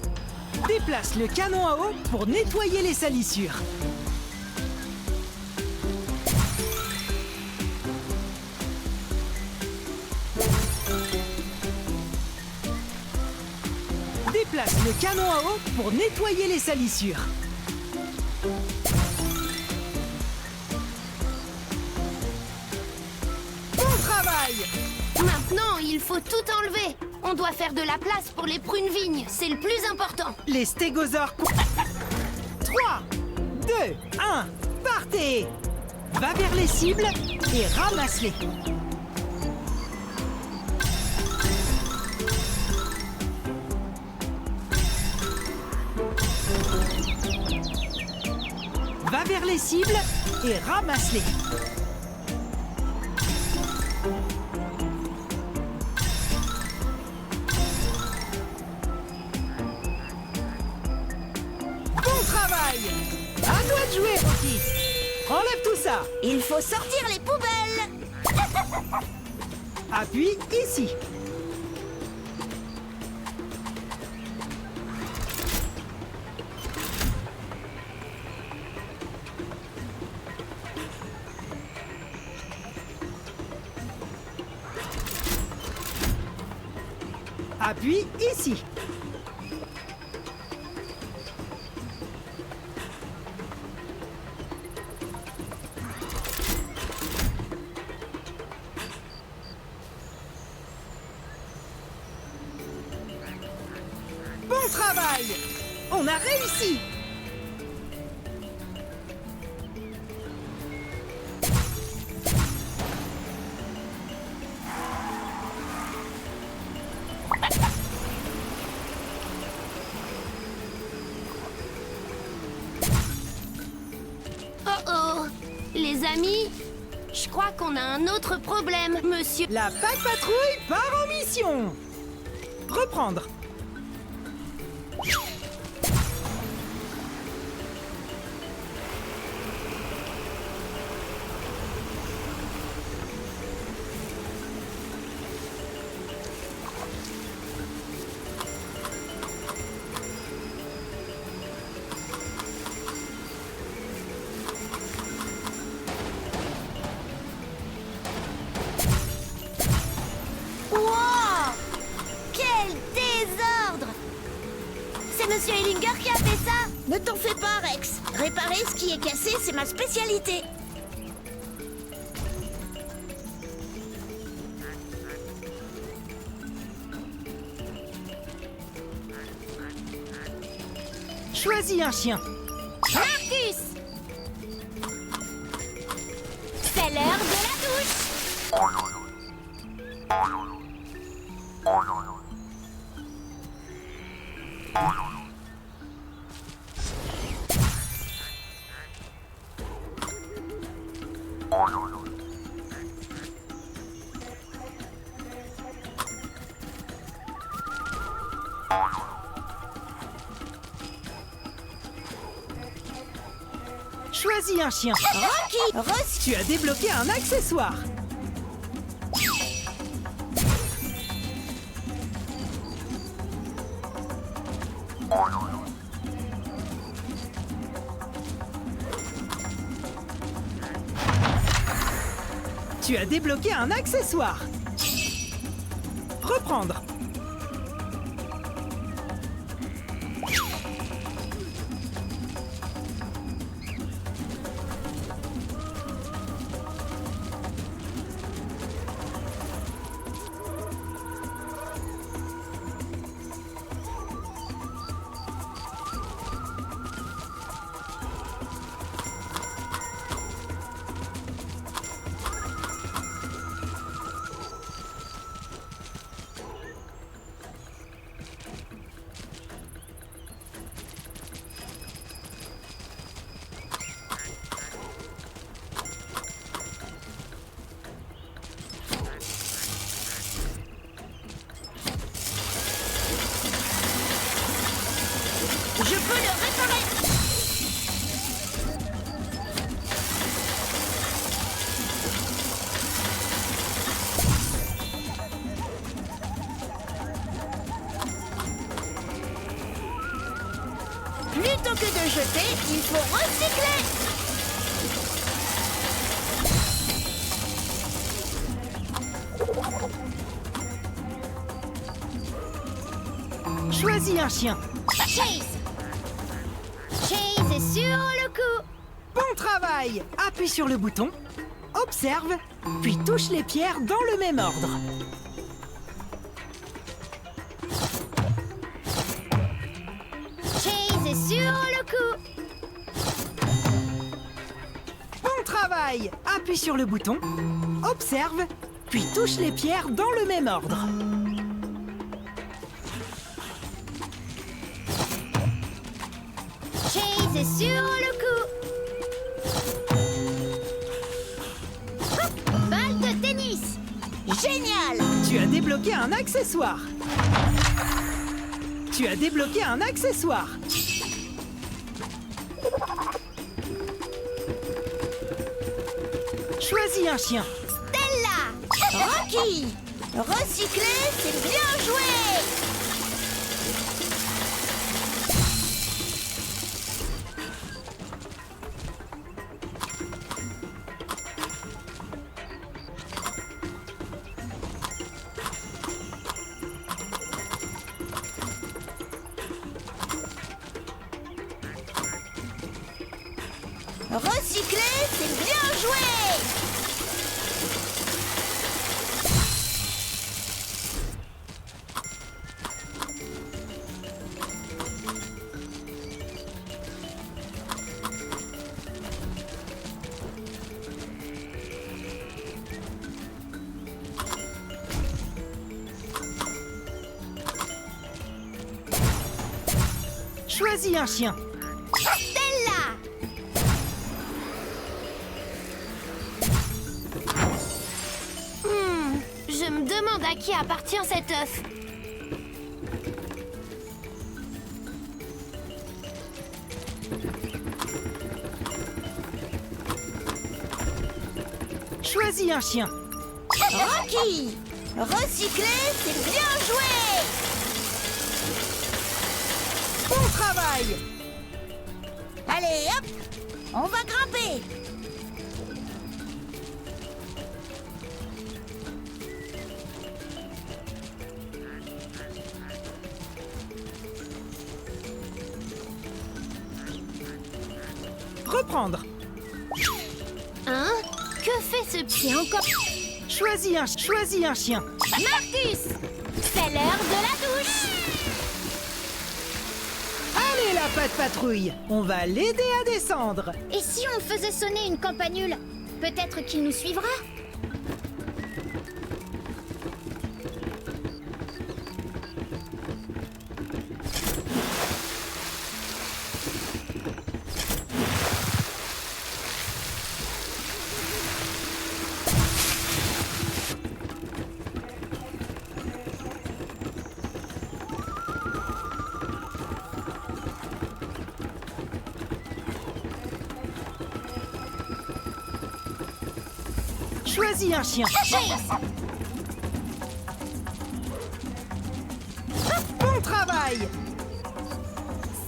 Déplace le canon à eau pour nettoyer les salissures. Déplace le canon à eau pour nettoyer les salissures. Bon travail! Maintenant, il faut tout enlever. On doit faire de la place pour les prunes vignes. C'est le plus important. Les stégosaures... 3, 2, 1, partez! Va vers les cibles et ramasse-les. Va vers les cibles et ramasse-les. Bon travail! À toi de jouer, Rocky! Enlève tout ça! Il faut sortir les poubelles! Appuie ici. Appuie ici. Bon travail! On a réussi! Oh oh! Les amis, je crois qu'on a un autre problème, monsieur. La Pack Patrouille part en mission! Reprendre. Wow! Quel désordre! C'est Monsieur Ellinger qui a fait ça? Ne t'en fais pas, Rex. Réparer ce qui est cassé, c'est ma spécialité. Choisis un chien. Marcus! C'est l'heure de la douche! Choisis un chien. Rocky, Tu as débloqué un accessoire. Tu as débloqué un accessoire. Reprendre. Je peux le réparer. Plutôt que de jeter, il faut recycler. Choisis un chien. Chase! Chase est sur le coup! Bon travail! Appuie sur le bouton, observe, puis touche les pierres dans le même ordre. Chase est sur le coup! Bon travail! Appuie sur le bouton, observe, puis touche les pierres dans le même ordre. Chase est sur le coup! Balle de tennis! Génial. Tu as débloqué un accessoire. Tu as débloqué un accessoire. Choisis un chien. Stella! Rocky. Recycler, c'est bien joué. Recycler, c'est bien joué. Choisis un chien. Stella! Je me demande à qui appartient cet œuf. Choisis un chien. Rocky. Recycler, c'est bien joué. Bon travail! Allez, hop. On va grimper. Reprendre. Hein? Que fait ce pied encore? Choisis un chien. Marcus! C'est l'heure de la douche! Allez la patte patrouille, on va l'aider à descendre. Et si on faisait sonner une campanule? Peut-être qu'il nous suivra? Choisis un chien. Chase! Bon travail!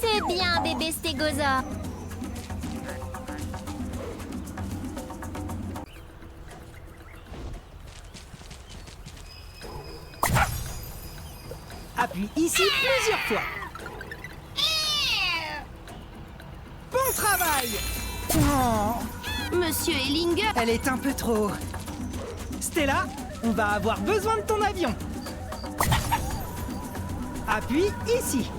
C'est bien, bébé stégosaure. Appuie ici plusieurs fois. Bon travail! Oh, Monsieur Ellinger, elle est un peu trop... Stella, on va avoir besoin de ton avion. Appuie ici.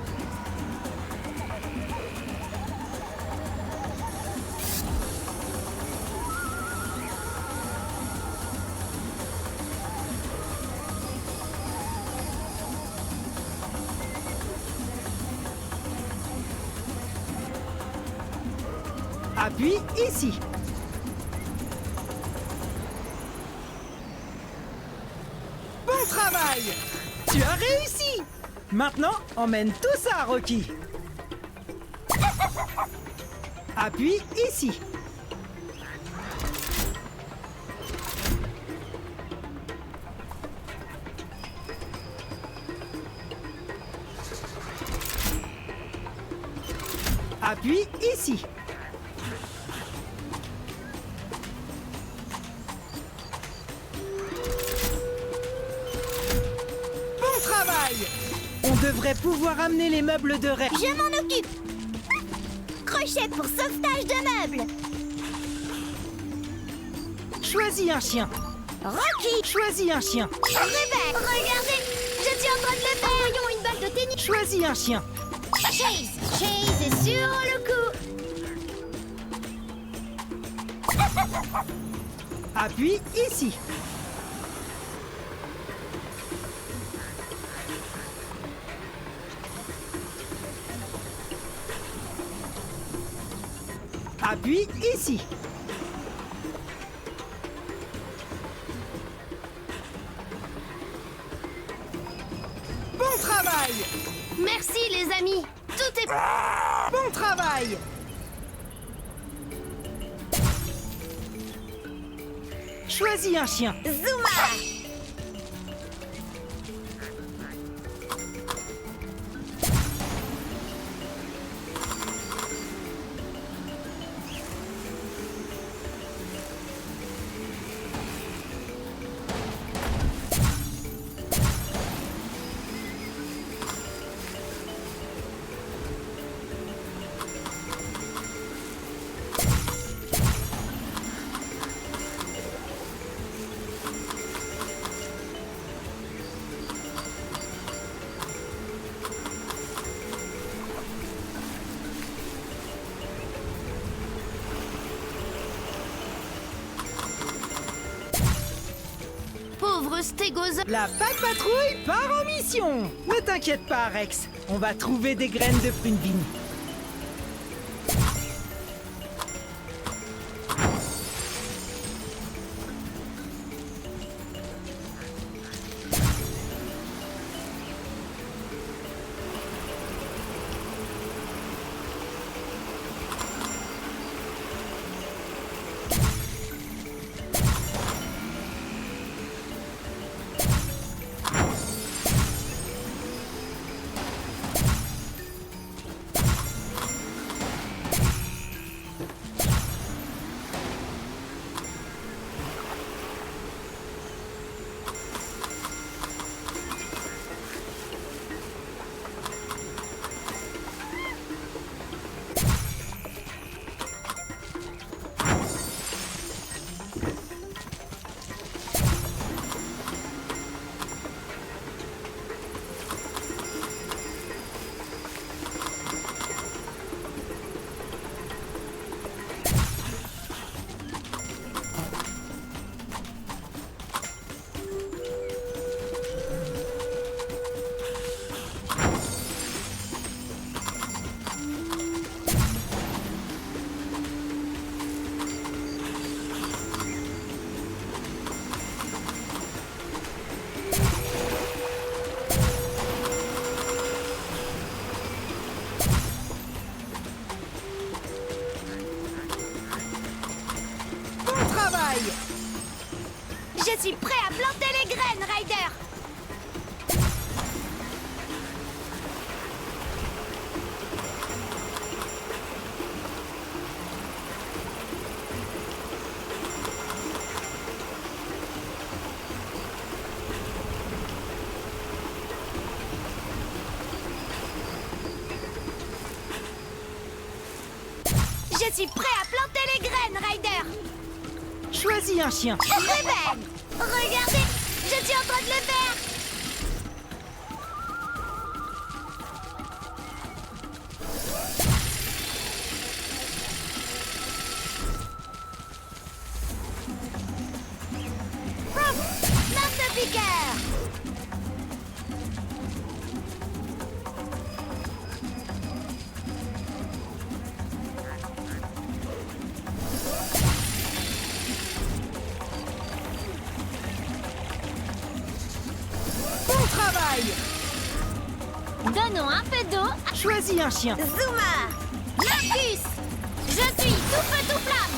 Appuie ici. Bon travail! Tu as réussi! Maintenant, emmène tout ça, Rocky. Appuie ici. Appuie ici. Bon travail! On devrait pouvoir amener les meubles de Rex. Je m'en occupe. Crochet pour sauvetage de meubles. Choisis un chien. Rocky. Choisis un chien. Rebecca. Regardez, je suis en train de le faire. Voyons une balle de tennis. Choisis un chien. Chase. Chase est sur le coup. Appuie ici. Appuie ici. Bon travail! Merci les amis. Tout est... Bon travail! Choisis un chien. Zuma. Pauvre stégosaure. La Pack Patrouille part en mission. Ne t'inquiète pas, Rex. On va trouver des graines de prune vigne. Je suis prêt à planter les graines, Ryder. Je suis prêt à planter les graines, Ryder. Choisis un chien. Rebecca, regardez, je suis en train de le faire. Marteau-piqueur. Bon travail! Donnons un peu d'eau. Choisis un chien. Zuma. Marcus, je suis tout feu tout flamme.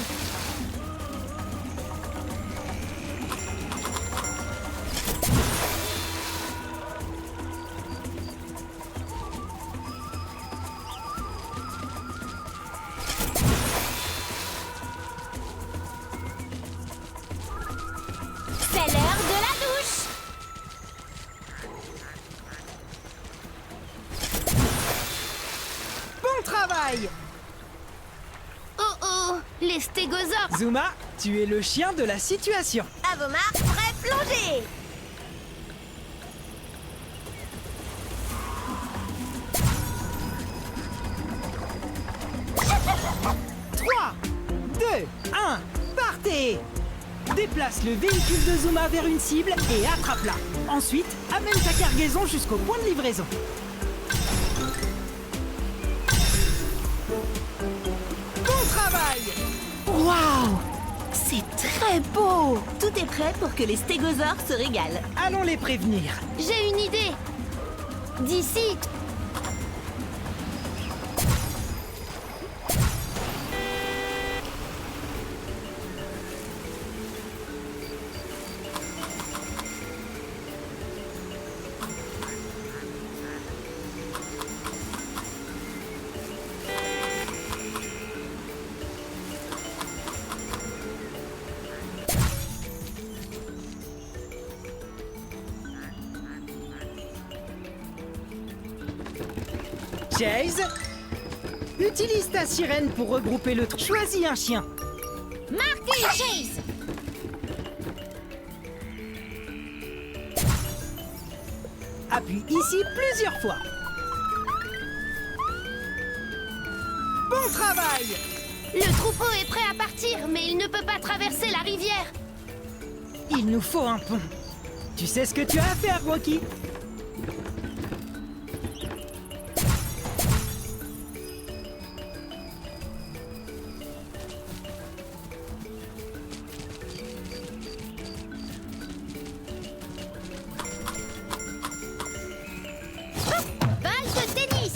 C'est l'heure de la douche. Bon travail! Oh oh, les stégosaures. Zuma, tu es le chien de la situation. À vos marques, prêt, plongez! Trois, 2, 1, partez! Déplace le véhicule de Zuma vers une cible et attrape-la. Ensuite, amène ta cargaison jusqu'au point de livraison. Bon travail! Waouh! C'est très beau! Tout est prêt pour que les stégosaures se régalent. Allons les prévenir. J'ai une idée. D'ici, Chase, utilise ta sirène pour regrouper le truc. Choisis un chien. Marcus, Chase. Appuie ici plusieurs fois. Bon travail! Le troupeau est prêt à partir, mais il ne peut pas traverser la rivière. Il nous faut un pont. Tu sais ce que tu as à faire, Rocky? Balle de tennis.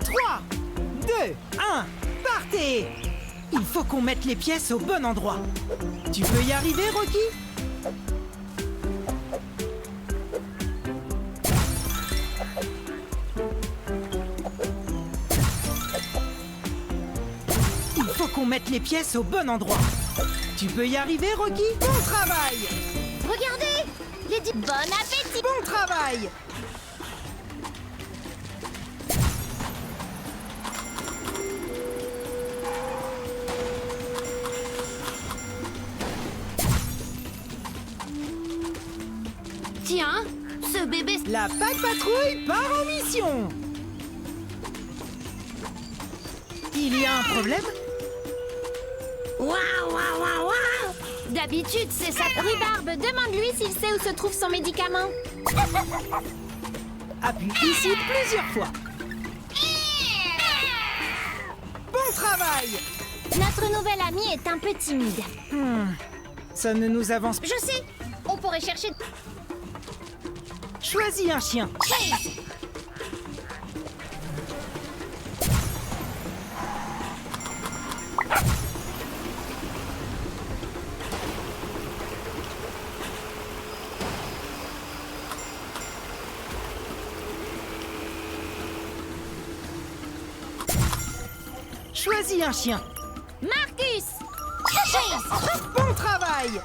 Trois, 2, 1, partez! Il faut qu'on mette les pièces au bon endroit. Tu peux y arriver, Rocky? Il faut qu'on mette les pièces au bon endroit. Tu peux y arriver, Rocky? Bon travail! Regardez, bon appétit. Bon travail! Tiens, ce bébé... La Pack Patrouille part en mission! Il y a un problème? Waouh, waouh, waouh, waouh. D'habitude, c'est ça. Rhubarbe, demande-lui s'il sait où se trouve son médicament. Appuie ici plusieurs fois. Bon travail! Notre nouvel ami est un peu timide. Ça ne nous avance pas. Je sais, on pourrait chercher... Choisis un chien. Chase. Choisis un chien. Marcus! Chase. Bon travail!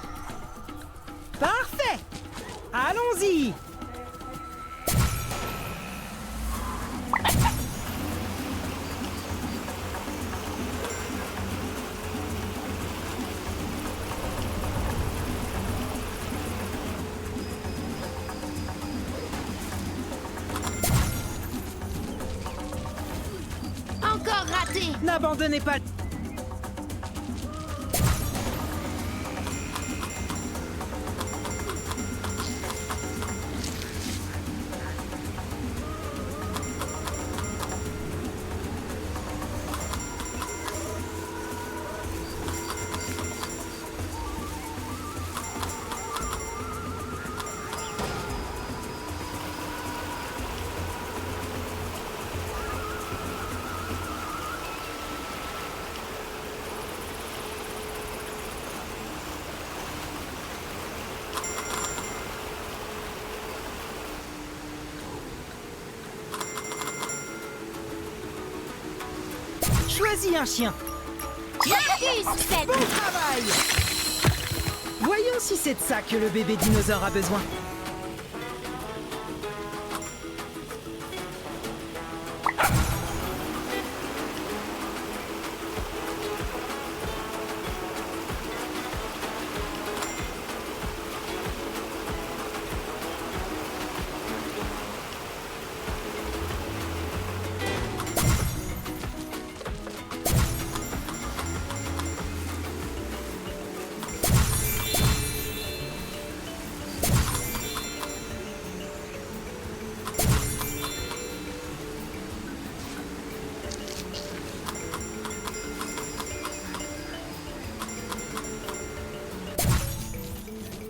Parfait! Allons-y! Encore raté. N'abandonnez pas. Choisis un chien. Marcus, c'est... Bon travail! Voyons si c'est de ça que le bébé dinosaure a besoin.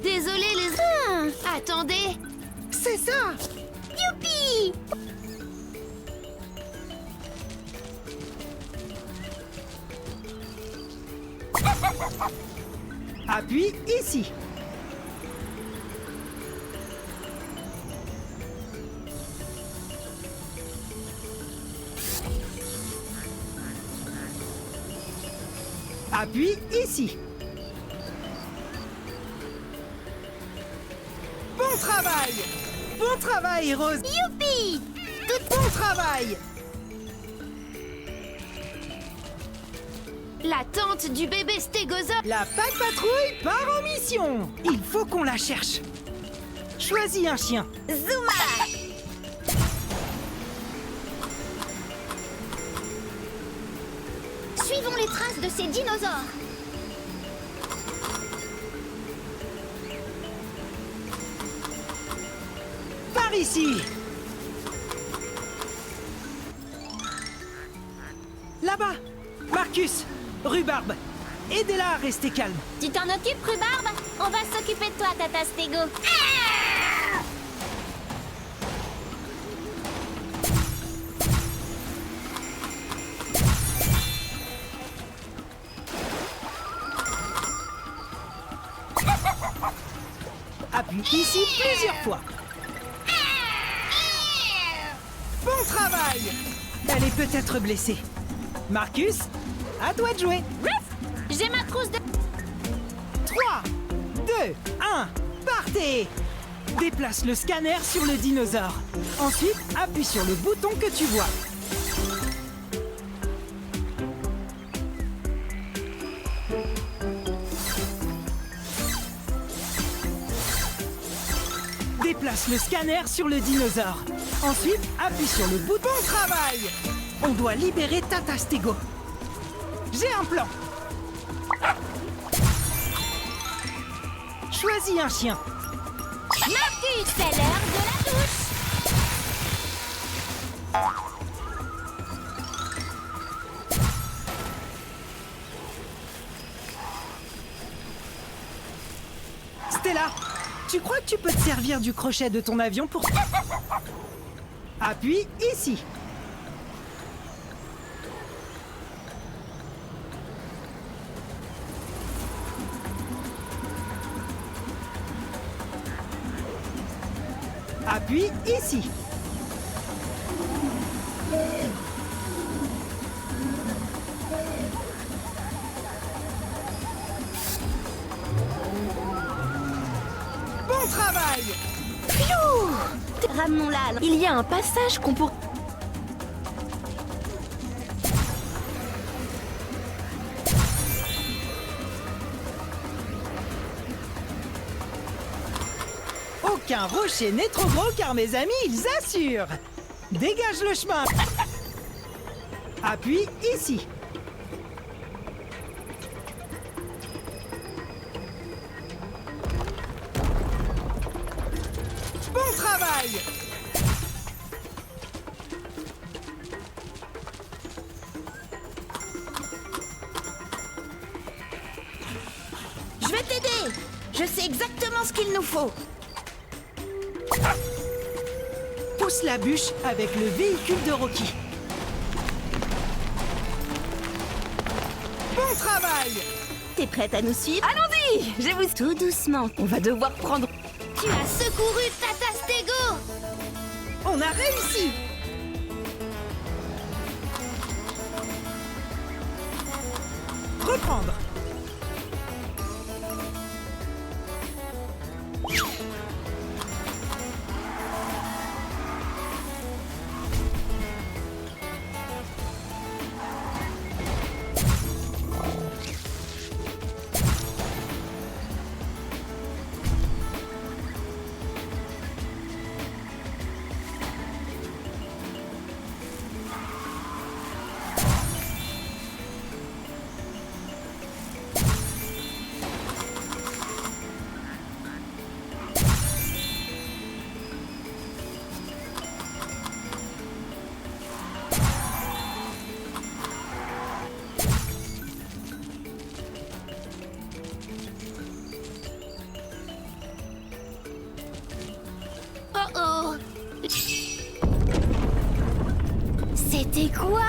Désolé les... Attendez. C'est ça! Youpi! Appuie ici. Appuie ici. Bon travail! Bon travail, Rose! Youpi! Bon travail! La tente du bébé stégosaure. La Pack Patrouille part en mission! Il faut qu'on la cherche. Choisis un chien. Zuma! Suivons les traces de ces dinosaures. Par ici! Là-bas! Marcus! Rhubarbe! Aidez-la à rester calme. Tu t'en occupes, Rhubarbe? On va s'occuper de toi, Tata Stégo. Appuie ici plusieurs fois. Bon travail! Elle est peut-être blessée. Marcus, à toi de jouer. J'ai ma trousse de... 3, 2, 1, partez! Déplace le scanner sur le dinosaure. Ensuite, appuie sur le bouton que tu vois. Déplace le scanner sur le dinosaure. Ensuite, appuie sur le bouton. Bon travail! On doit libérer Tata Stego. J'ai un plan. Choisis un chien. Marcus, c'est l'heure de la douche. Stella, tu crois que tu peux te servir du crochet de ton avion pour... Appuie ici. Appuie ici. Bon travail! Ramenons-la. Il y a un passage qu'on pourrait... Aucun rocher n'est trop gros car mes amis, ils assurent. Dégage le chemin. Appuie ici. Bon travail! Je vais t'aider. Je sais exactement ce qu'il nous faut. Pousse la bûche avec le véhicule de Rocky. Bon travail! T'es prête à nous suivre? Allons-y! Je vous... Tout doucement. On va devoir prendre... Tu as secouru Tata Stego. On a réussi! reprendre. Oh oh. C'était quoi?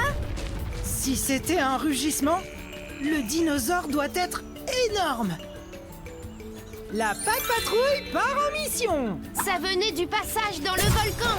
Si c'était un rugissement, le dinosaure doit être énorme. La Pack Patrouille part en mission. Ça venait du passage dans le volcan.